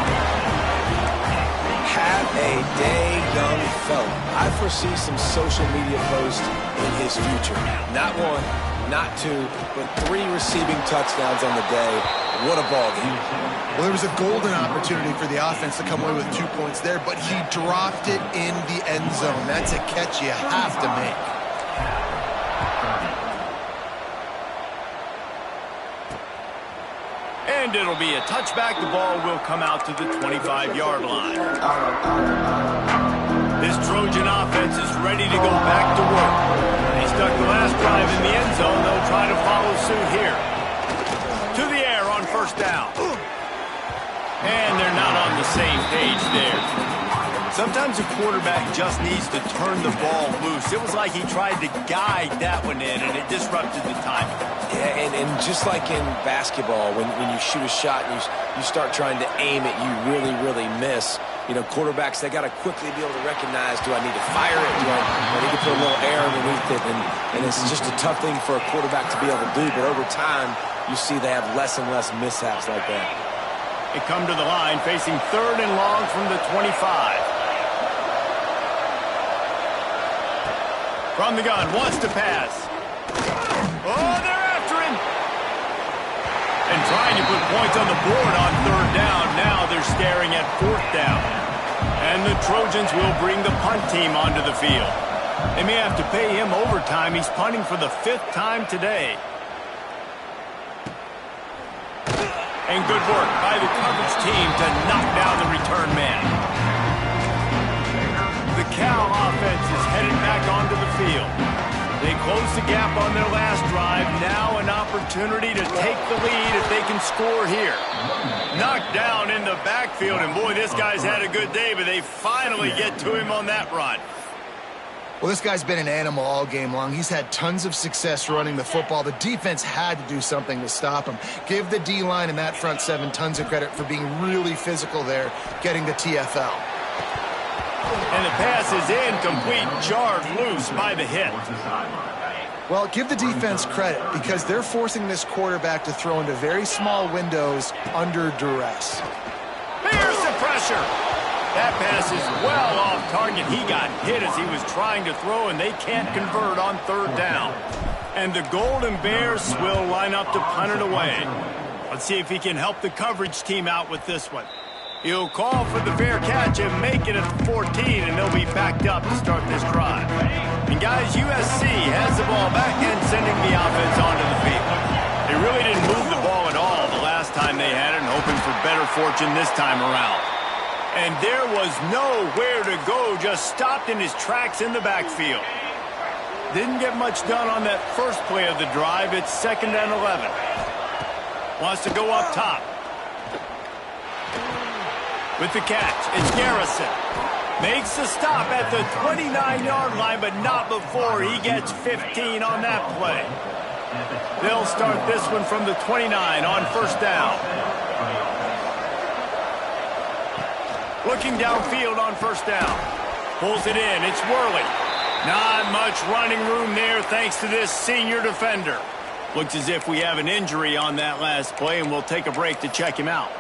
Have a day, young fella. I foresee some social media posts in his future. Not 1, not 2, but 3 receiving touchdowns on the day. What a ball game. Well, there was a golden opportunity for the offense to come away with 2 points there, but he dropped it in the end zone. That's a catch you have to make. And it'll be a touchback. The ball will come out to the 25-yard line. This Trojan offense is ready to go back to work. They stuck the last drive in the end zone. They'll try to follow suit here. To the air on 1st down. And they're not on the same page there. Sometimes a quarterback just needs to turn the ball loose. It was like he tried to guide that one in, and it disrupted the timing. Yeah, and just like in basketball, when you shoot a shot and you start trying to aim it, you really miss. You know, quarterbacks, they got to quickly be able to recognize, do I need to fire it? Do I need to put a little air underneath it? And it's just a tough thing for a quarterback to be able to do, but over time, you see they have less and less mishaps like that. They come to the line facing 3rd and long from the 25. From the gun, wants to pass. Oh, they're after him. And trying to put points on the board on 3rd down. Now they're staring at 4th down. And the Trojans will bring the punt team onto the field. They may have to pay him overtime. He's punting for the 5th time today. And good work by the coverage team to knock down the return man. The Cal offense is headed back onto the field. They closed the gap on their last drive. Now an opportunity to take the lead if they can score here. Knocked down in the backfield, and boy, this guy's had a good day, but they finally get to him on that run. Well, this guy's been an animal all game long. He's had tons of success running the football. The defense had to do something to stop him. Give the D-line and that front seven tons of credit for being really physical there, getting the TFL. And the pass is incomplete, jarred loose by the hit. Well, give the defense credit because they're forcing this quarterback to throw into very small windows under duress. Here's the pressure. That pass is well off target. He got hit as he was trying to throw, and they can't convert on third down. And the Golden Bears will line up to punt it away. Let's see if he can help the coverage team out with this one. He'll call for the fair catch and make it at the 14, and they'll be backed up to start this drive. And guys, USC has the ball back and sending the offense onto the field. They really didn't move the ball at all the last time they had it, and hoping for better fortune this time around. And there was nowhere to go, just stopped in his tracks in the backfield. Didn't get much done on that first play of the drive. It's 2nd and 11. Wants to go up top. With the catch, it's Garrison. Makes the stop at the 29-yard line, but not before he gets 15 on that play. They'll start this one from the 29 on first down. Looking downfield on first down. Pulls it in. It's Worley. Not much running room there thanks to this senior defender. Looks as if we have an injury on that last play, and we'll take a break to check him out.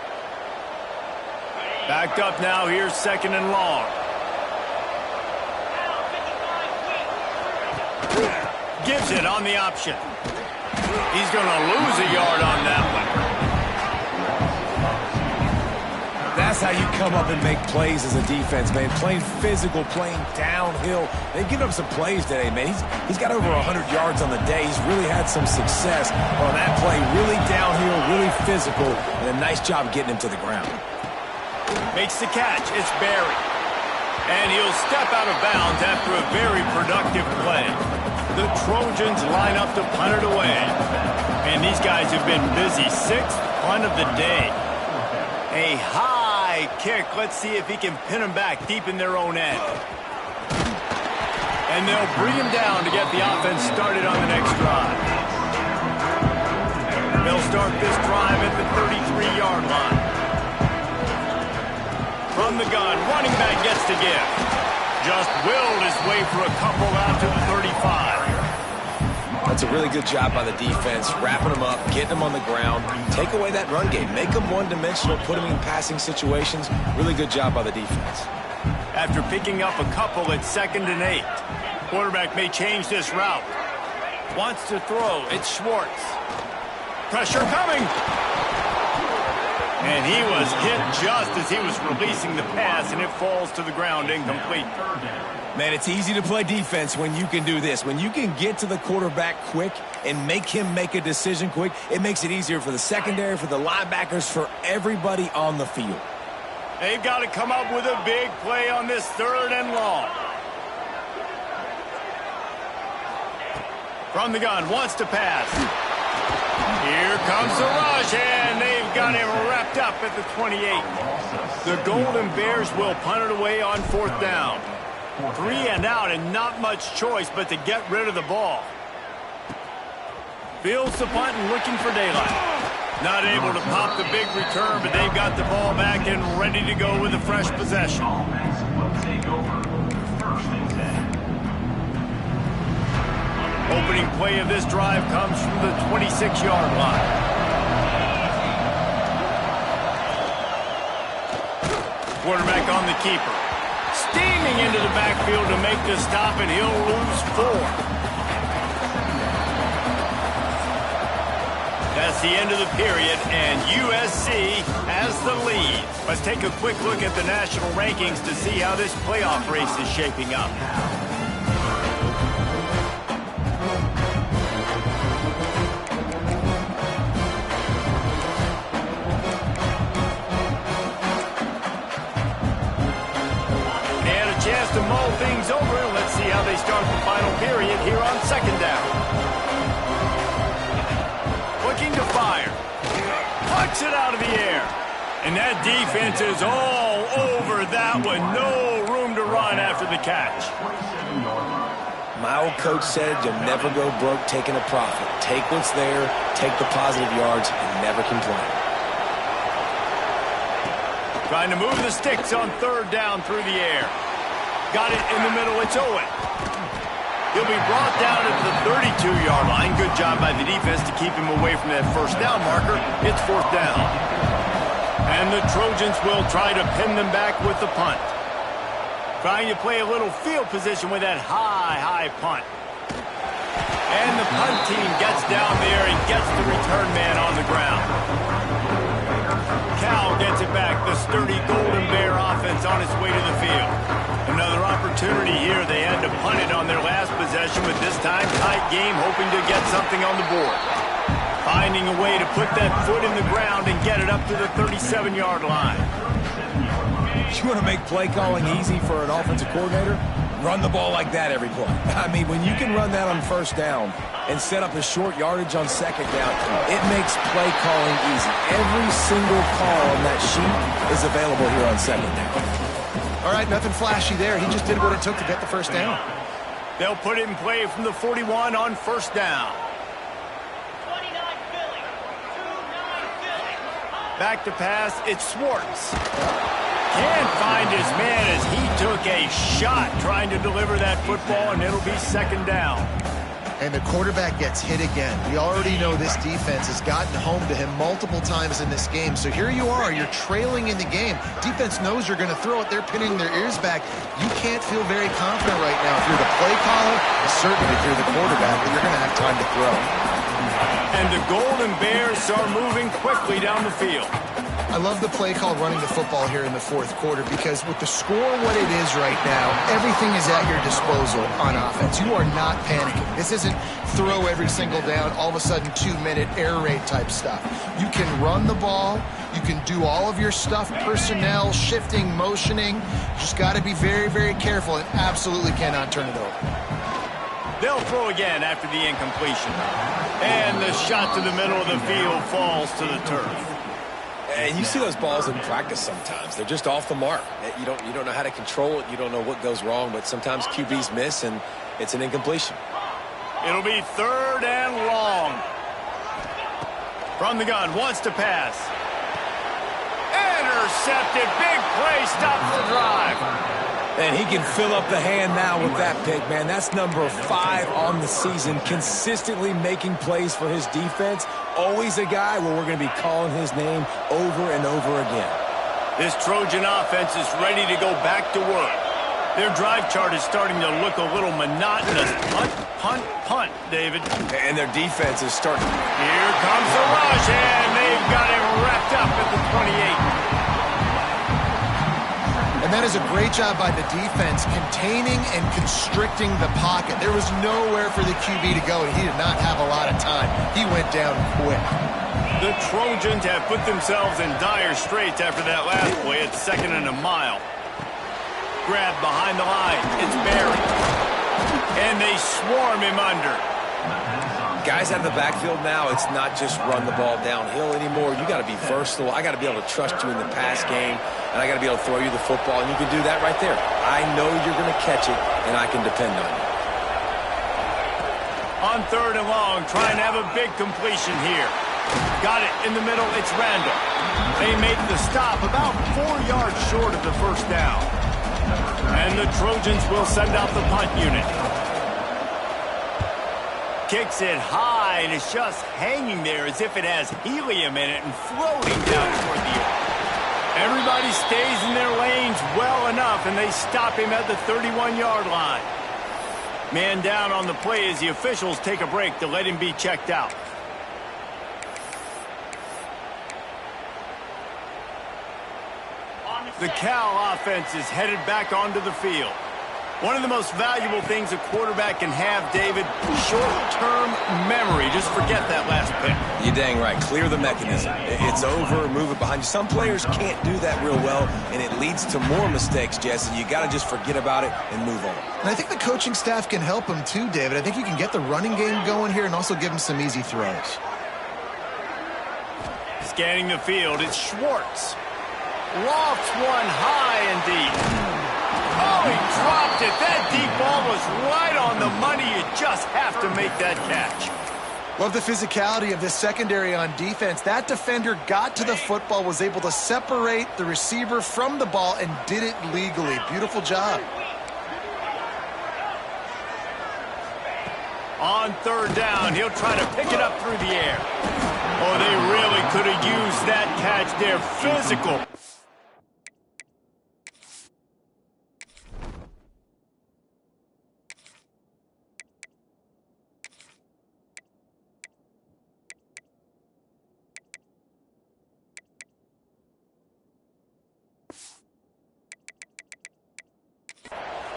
Backed up now. Here's 2nd and long. Gives it on the option. He's going to lose a yard on that one. That's how you come up and make plays as a defense, man. Playing physical, playing downhill. They've given up some plays today, man. He's got over 100 yards on the day. He's really had some success on that play. Really downhill, really physical, and a nice job getting him to the ground. Makes the catch. It's Barry. And he'll step out of bounds after a very productive play. The Trojans line up to punt it away. And these guys have been busy. 6th punt of the day. A high kick. Let's see if he can pin them back deep in their own end. And they'll bring him down to get the offense started on the next drive. They'll start this drive at the 33-yard line. From the gun, running back gets to give. Just willed his way for a couple out to the 35. That's a really good job by the defense, wrapping them up, getting them on the ground. Take away that run game. Make them one-dimensional, put them in passing situations. Really good job by the defense. After picking up a couple, it's 2nd and 8. Quarterback may change this route. Wants to throw. It's Schwartz. Pressure coming. And he was hit just as he was releasing the pass, and it falls to the ground incomplete. Man, it's easy to play defense when you can do this. When you can get to the quarterback quick and make him make a decision quick, it makes it easier for the secondary, for the linebackers, for everybody on the field. They've got to come up with a big play on this 3rd and long. From the gun, wants to pass. Here comes the rush, and they've got him wrapped up at the 28. The Golden Bears will punt it away on 4th down. 3 and out, and not much choice but to get rid of the ball. Fields the punt and looking for daylight. Not able to pop the big return, but they've got the ball back and ready to go with a fresh possession. Opening play of this drive comes from the 26-yard line. Quarterback on the keeper. Steaming into the backfield to make the stop, and he'll lose 4. That's the end of the period, and USC has the lead. Let's take a quick look at the national rankings to see how this playoff race is shaping up. to mull things over. Let's see how they start the final period here on second down. Looking to fire. Pucks it out of the air. And that defense is all over that one. No room to run after the catch. My old coach said you'll never go broke taking a profit. Take what's there, take the positive yards, and never complain. Trying to move the sticks on third down through the air. Got it in the middle. It's Owen. He'll be brought down at the 32-yard line. Good job by the defense to keep him away from that first down marker. It's fourth down. And the Trojans will try to pin them back with the punt. Trying to play a little field position with that high punt. And the punt team gets down there and gets the return man on the ground. Cal gets it back. The sturdy Golden Bear offense on its way to the field. Another opportunity here. They had to punt it on their last possession, but this time tight game, hoping to get something on the board. Finding a way to put that foot in the ground and get it up to the 37-yard line. You want to make play calling easy for an offensive coordinator? Run the ball like that every play. I mean, when you can run that on first down and set up a short yardage on second down, it makes play calling easy. Every single call on that sheet is available here on second down. All right, nothing flashy there. He just did what it took to get the first down. They'll put it in play from the 41 on first down. Back to pass, it's Schwartz. Can't find his man as he took a shot trying to deliver that football, and it'll be second down. And the quarterback gets hit again. We already know this defense has gotten home to him multiple times in this game. So here you are, you're trailing in the game. Defense knows you're going to throw it. They're pinning their ears back. You can't feel very confident right now. If you're the play caller, certainly if you're the quarterback, that you're going to have time to throw. And the Golden Bears are moving quickly down the field. I love the play call running the football here in the fourth quarter because with the score what it is right now, everything is at your disposal on offense. You are not panicking. This isn't throw every single down, all of a sudden 2-minute air raid type stuff. You can run the ball. You can do all of your stuff, personnel, shifting, motioning. You just got to be very, very careful and absolutely cannot turn it over. They'll throw again after the incompletion. And the shot to the middle of the field falls to the turf. And you see those balls in practice sometimes. They're just off the mark. You don't know how to control it. You don't know what goes wrong, but sometimes QBs miss, and it's an incompletion. It'll be third and long. From the gun, wants to pass. Intercepted. Big play, stops the drive. And he can fill up the hand now with that pick, man. That's number 5 on the season, consistently making plays for his defense. Always a guy where we're going to be calling his name over and over again. This Trojan offense is ready to go back to work. Their drive chart is starting to look a little monotonous. Punt, punt, punt, David. And their defense is starting. Here comes the rush, and they've got it wrapped up at the 28. And that is a great job by the defense, containing and constricting the pocket. There was nowhere for the QB to go, and he did not have a lot of time. He went down quick. The Trojans have put themselves in dire straits after that last play. It's second and a mile. Grab behind the line. It's Barry. And they swarm him under. Guys out of the backfield now, it's not just run the ball downhill anymore. You got to be versatile. I got to be able to trust you in the pass game, and I got to be able to throw you the football, and you can do that right there. I know you're going to catch it, and I can depend on you. On third and long, trying to have a big completion here. Got it in the middle. It's Randall. They make the stop about 4 yards short of the first down. And the Trojans will send out the punt unit. Kicks it high, and it's just hanging there as if it has helium in it and floating down toward the earth. Everybody stays in their lanes well enough, and they stop him at the 31-yard line. Man down on the play as the officials take a break to let him be checked out. The Cal offense is headed back onto the field. One of the most valuable things a quarterback can have, David, short-term memory. Just forget that last pick. You're dang right. Clear the mechanism. It's over, move it behind you. Some players can't do that real well, and it leads to more mistakes, Jesse. You got to just forget about it and move on. And I think the coaching staff can help him too, David. I think you can get the running game going here and also give him some easy throws. Scanning the field, it's Schwartz. Lofts one high and deep. Oh, he dropped it. That deep ball was right on the money. You just have to make that catch. Love the physicality of this secondary on defense. That defender got to the football, was able to separate the receiver from the ball, and did it legally. Beautiful job. On third down, he'll try to pick it up through the air. Oh, they really could have used that catch there. Physical.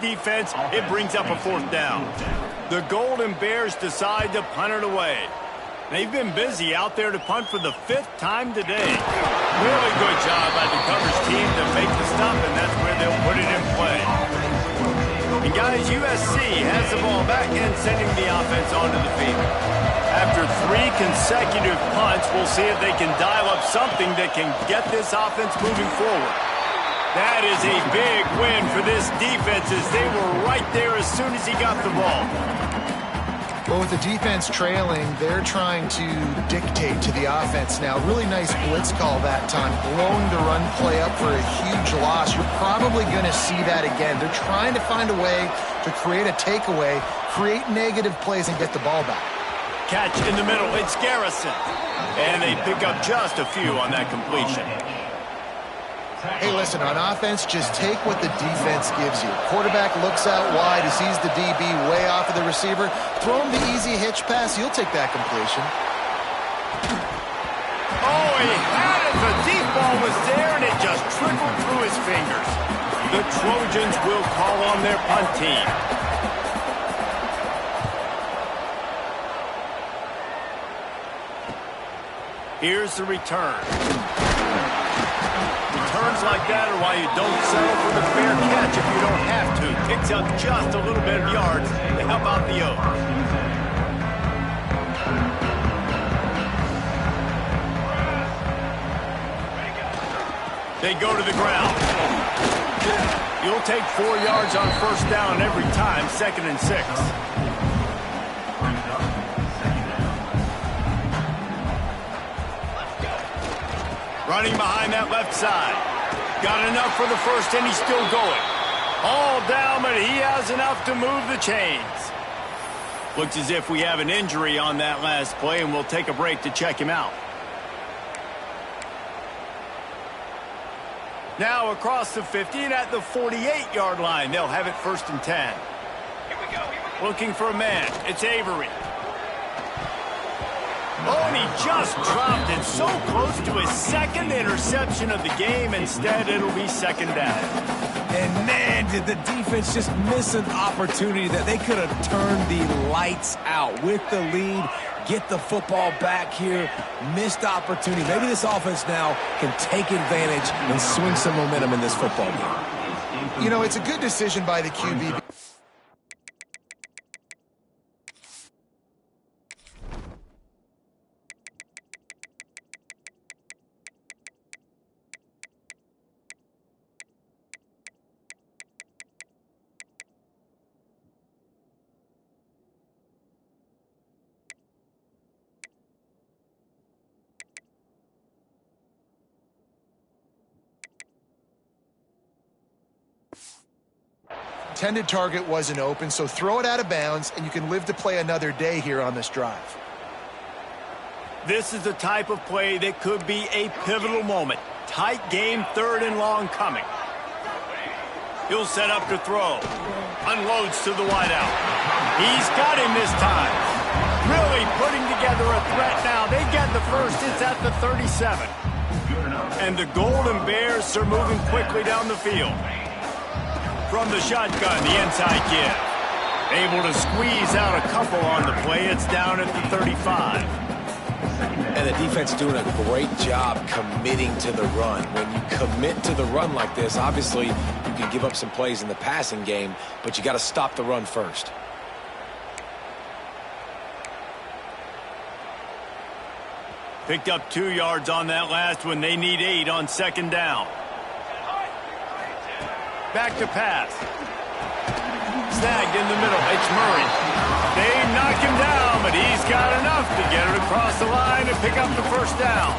Defense, it brings up a fourth down. The Golden Bears decide to punt it away. They've been busy out there to punt for the 5th time today. Really good job by the coverage team to make the stop, and that's where they'll put it in play. And guys, USC has the ball back and sending the offense onto the field. After 3 consecutive punts, we'll see if they can dial up something that can get this offense moving forward. That is a big win for this defense as they were right there as soon as he got the ball. Well, with the defense trailing, they're trying to dictate to the offense now. Really nice blitz call that time, blowing the run play up for a huge loss. You're probably going to see that again. They're trying to find a way to create a takeaway, create negative plays, and get the ball back. Catch in the middle, it's Garrison. And they pick up just a few on that completion. Hey, listen, on offense, just take what the defense gives you. Quarterback looks out wide. He sees the DB way off of the receiver. Throw him the easy hitch pass. You'll take that completion. Oh, he had it. The deep ball was there, and it just trickled through his fingers. The Trojans will call on their punt team. Here's the return. Returns like that are why you don't settle for the fair catch if you don't have to. Picks up just a little bit of yards to help out the Oaks. They go to the ground. You'll take 4 yards on first down every time, 2nd and 6. Running behind that left side. Got enough for the first, and he's still going. All down, but he has enough to move the chains. Looks as if we have an injury on that last play, and we'll take a break to check him out. Now across the 50 and at the 48-yard line. They'll have it 1st and 10. Looking for a man. It's Avery. Oh, and he just dropped it so close to his 2nd interception of the game. Instead, it'll be 2nd down. And man, did the defense just miss an opportunity that they could have turned the lights out with the lead, get the football back here. Missed opportunity. Maybe this offense now can take advantage and swing some momentum in this football game. You know, it's a good decision by the QB. Intended target wasn't open, so throw it out of bounds, and you can live to play another day here on this drive. This is the type of play that could be a pivotal moment. Tight game, 3rd and long coming. He'll set up to throw. Unloads to the wideout. He's got him this time. Really putting together a threat now. They get the first. It's at the 37. And the Golden Bears are moving quickly down the field. From the shotgun, the inside give. Able to squeeze out a couple on the play. It's down at the 35. And the defense doing a great job committing to the run. When you commit to the run like this, obviously you can give up some plays in the passing game, but you got to stop the run first. Picked up 2 yards on that last one. They need 8 on second down. Back to pass. Snagged in the middle. It's Murray. They knock him down, but he's got enough to get it across the line and pick up the first down.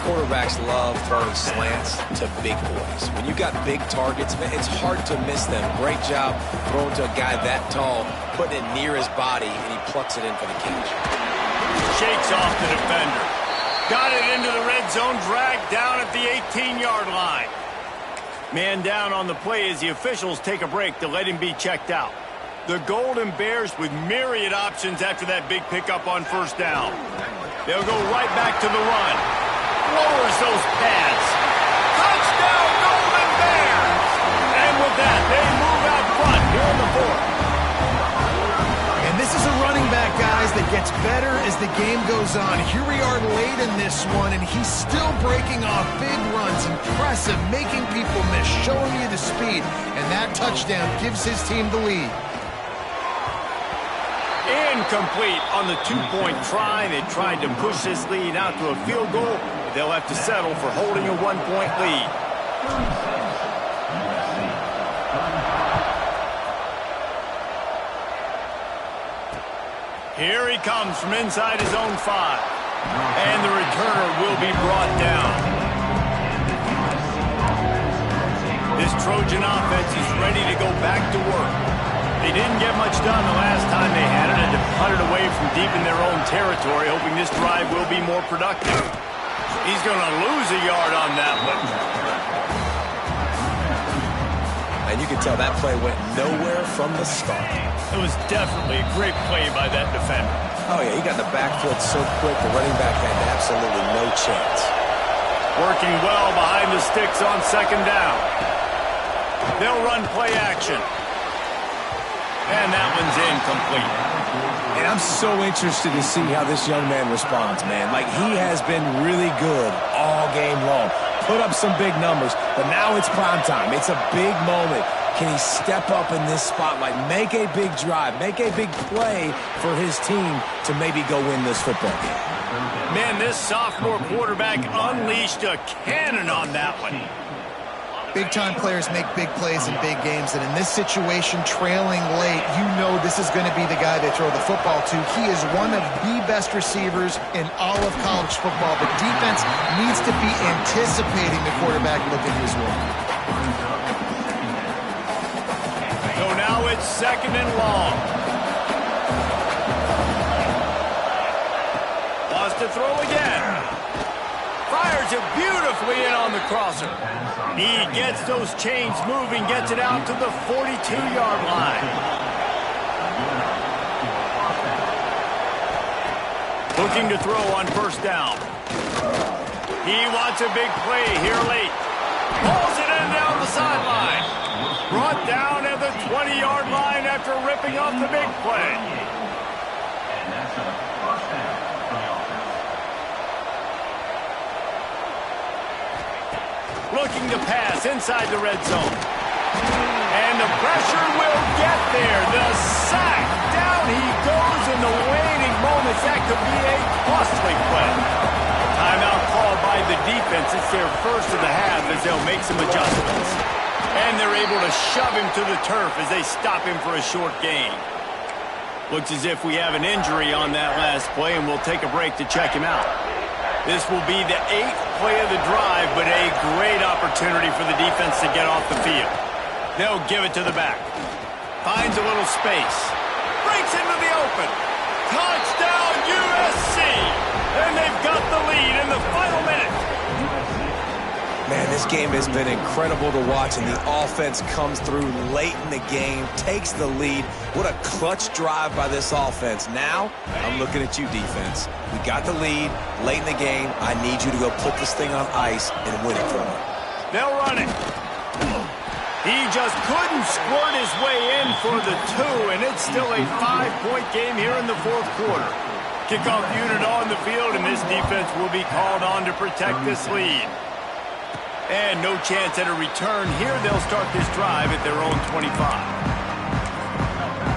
Quarterbacks love throwing slants to big boys. When you got big targets, man, it's hard to miss them. Great job throwing to a guy that tall, putting it near his body, and he plucks it in for the catch. Shakes off the defender. Got it into the red zone, dragged down at the 18-yard line. Man down on the play as the officials take a break to let him be checked out. The Golden Bears with myriad options after that big pickup on first down. They'll go right back to the run. Lowers those pads. Touchdown, Golden Bears! And with that, they move out front here in the fourth. And this is a running back, guys, that gets better as the game goes on. Here we are late in this one, and he's still breaking off big runs. Impressive, making people miss, showing you the speed. And that touchdown gives his team the lead. Incomplete on the two-point try. They tried to push this lead out to a field goal. They'll have to settle for holding a one-point lead. Here he comes from inside his own 5. And the returner will be brought down. This Trojan offense is ready to go back to work. They didn't get much done the last time they had it, and to punt it away from deep in their own territory, hoping this drive will be more productive. He's going to lose a yard on that one. And you can tell that play went nowhere from the start. It was definitely a great play by that defender. Oh, yeah, he got in the backfield so quick, the running back had absolutely no chance. Working well behind the sticks on second down. They'll run play action. And that one's incomplete. And I'm so interested to see how this young man responds, man. Like, he has been really good all game long. Put up some big numbers, but now it's prime time. It's a big moment. Can he step up in this spotlight, make a big drive, make a big play for his team to maybe go win this football game? Man, this sophomore quarterback unleashed a cannon on that one. Big-time players make big plays in big games, and in this situation, trailing late, you know this is going to be the guy they throw the football to. He is one of the best receivers in all of college football. The defense needs to be anticipating the quarterback looking his way. So now it's second and long. Wants to throw again. Fires it beautifully in on the crosser. He gets those chains moving, gets it out to the 42-yard line. Looking to throw on first down. He wants a big play here late. Pulls it in down the sideline. Brought down at the 20-yard line after ripping off the big play. And that's a first down for the offense. Looking to pass inside the red zone. And the pressure will get there. The sack. Down he goes in the waning moments. That could be a costly play. Timeout called by the defense. It's their first of the half as they'll make some adjustments. And they're able to shove him to the turf as they stop him for a short gain. Looks as if we have an injury on that last play, and we'll take a break to check him out. This will be the 8th play of the drive, but a great opportunity for the defense to get off the field. They'll give it to the back. Finds a little space. Breaks into the open. Touchdown, USC! And they've got the lead in the final minute. Man, this game has been incredible to watch, and the offense comes through late in the game, takes the lead. What a clutch drive by this offense. Now, I'm looking at you, defense. We got the lead late in the game. I need you to go put this thing on ice and win it for me. They'll run it. He just couldn't squirt his way in for the 2, and it's still a 5-point game here in the fourth quarter. Kickoff unit on the field, and this defense will be called on to protect this lead. And no chance at a return here. They'll start this drive at their own 25.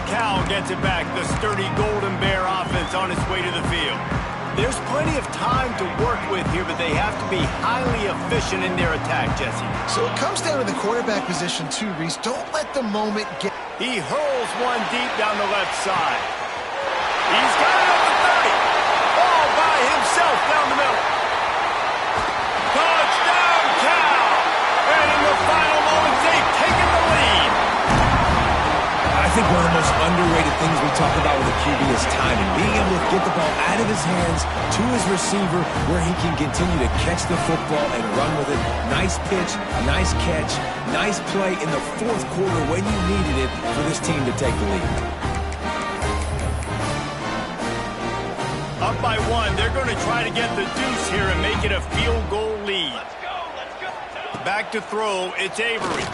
Cal gets it back. The sturdy Golden Bear offense on its way to the field. There's plenty of time to work with here, but they have to be highly efficient in their attack, Jesse. So it comes down to the quarterback position too, Reese. Don't let the moment get... He hurls one deep down the left side. He's got it at the 30. All by himself down the middle. Touchdown, Cal! And in the final moments, they've taken the lead. I think one of the most underrated things we talk about with a QB is timing. Being able to get the ball out of his hands to his receiver where he can continue to catch the football and run with it. Nice pitch, nice catch, nice play in the fourth quarter when you needed it for this team to take the lead. Up by 1, they're going to try to get the deuce here and make it a field goal lead. Let's go. Back to throw, it's Avery.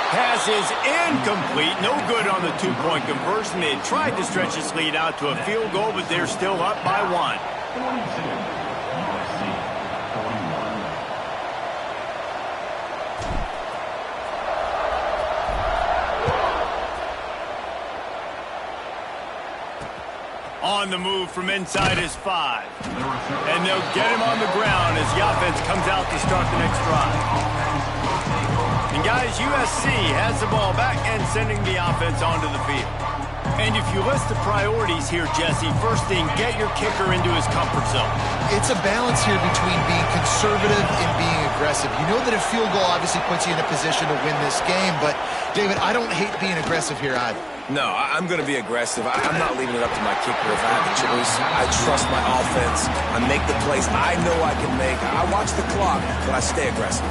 Pass is incomplete. No good on the 2-point conversion. They tried to stretch this lead out to a field goal, but they're still up by 1. 42, USC, 41. On the move from inside his 5. And they'll get him on the ground as the offense comes out to start the next drive. And guys, USC has the ball back and sending the offense onto the field. And if you list the priorities here, Jesse, first thing, get your kicker into his comfort zone. It's a balance here between being conservative and being aggressive. You know that a field goal obviously puts you in a position to win this game, but, David, I don't hate being aggressive here either. No, I'm going to be aggressive. I'm not leaving it up to my kicker if I have a choice. I trust my offense. I make the plays I know I can make. I watch the clock, but I stay aggressive.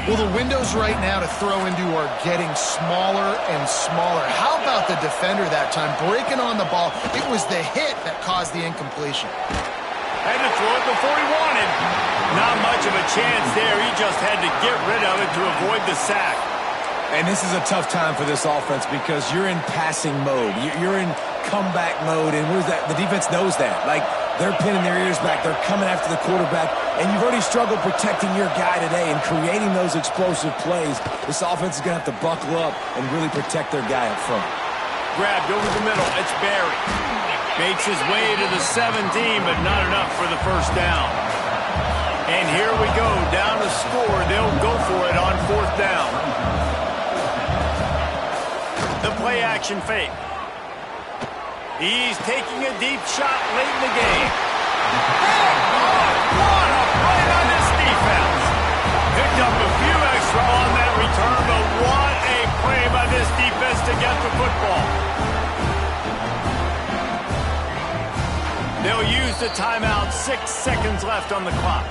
Well, the windows right now to throw into are getting smaller and smaller. How about the defender that time breaking on the ball? It was the hit that caused the incompletion. Had to throw it before he wanted. Not much of a chance there. He just had to get rid of it to avoid the sack. And this is a tough time for this offense because you're in passing mode. You're in comeback mode, and what is that? The defense knows that. Like, they're pinning their ears back. They're coming after the quarterback, and you've already struggled protecting your guy today and creating those explosive plays. This offense is going to have to buckle up and really protect their guy up front. Grabbed over the middle. It's Barry. Makes his way to the 17, but not enough for the first down. And here we go. Down to score. They'll go for it on 4th down. The play action fake. He's taking a deep shot late in the game. Oh, what a play by this defense. Picked up a few extra on that return, but what a play by this defense to get the football. They'll use the timeout. 6 seconds left on the clock.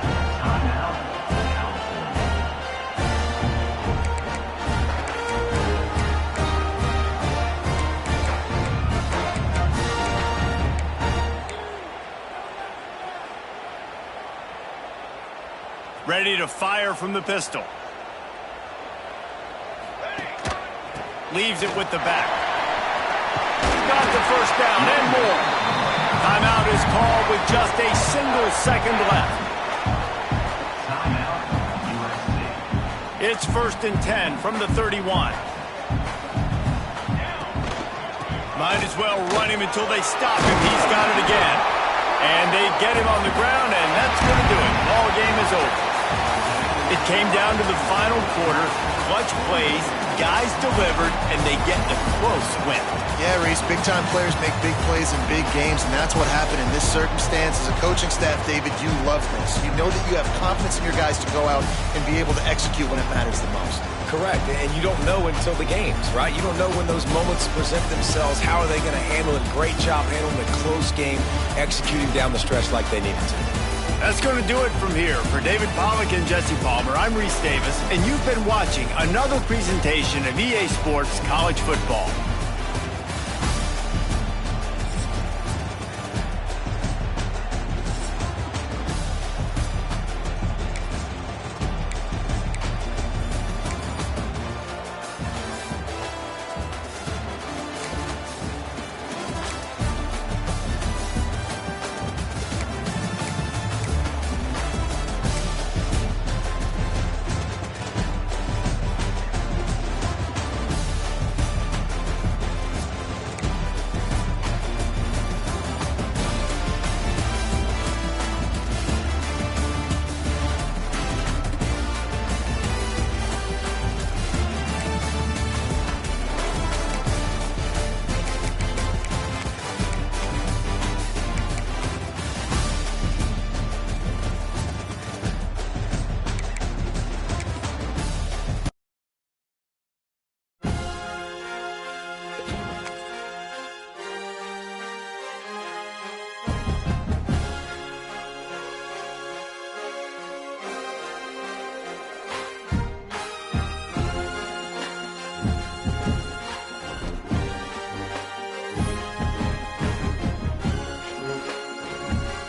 Ready to fire from the pistol. Leaves it with the back. Got the first down and more. Timeout is called with just a single second left. It's 1st and 10 from the 31. Might as well run him until they stop him. He's got it again. And they get him on the ground, and that's going to do it. Ball game is over. It came down to the final quarter. Clutch plays, guys delivered, and they get a close win. Yeah, Reese, big-time players make big plays in big games, and that's what happened in this circumstance. As a coaching staff, David, you love this. You know that you have confidence in your guys to go out and be able to execute when it matters the most. Correct, and you don't know until the games, right? You don't know when those moments present themselves. How are they going to handle it? Great job handling a close game, executing down the stretch like they needed to. That's going to do it from here. For David Pollack and Jesse Palmer, I'm Reese Davis, and you've been watching another presentation of EA Sports College Football.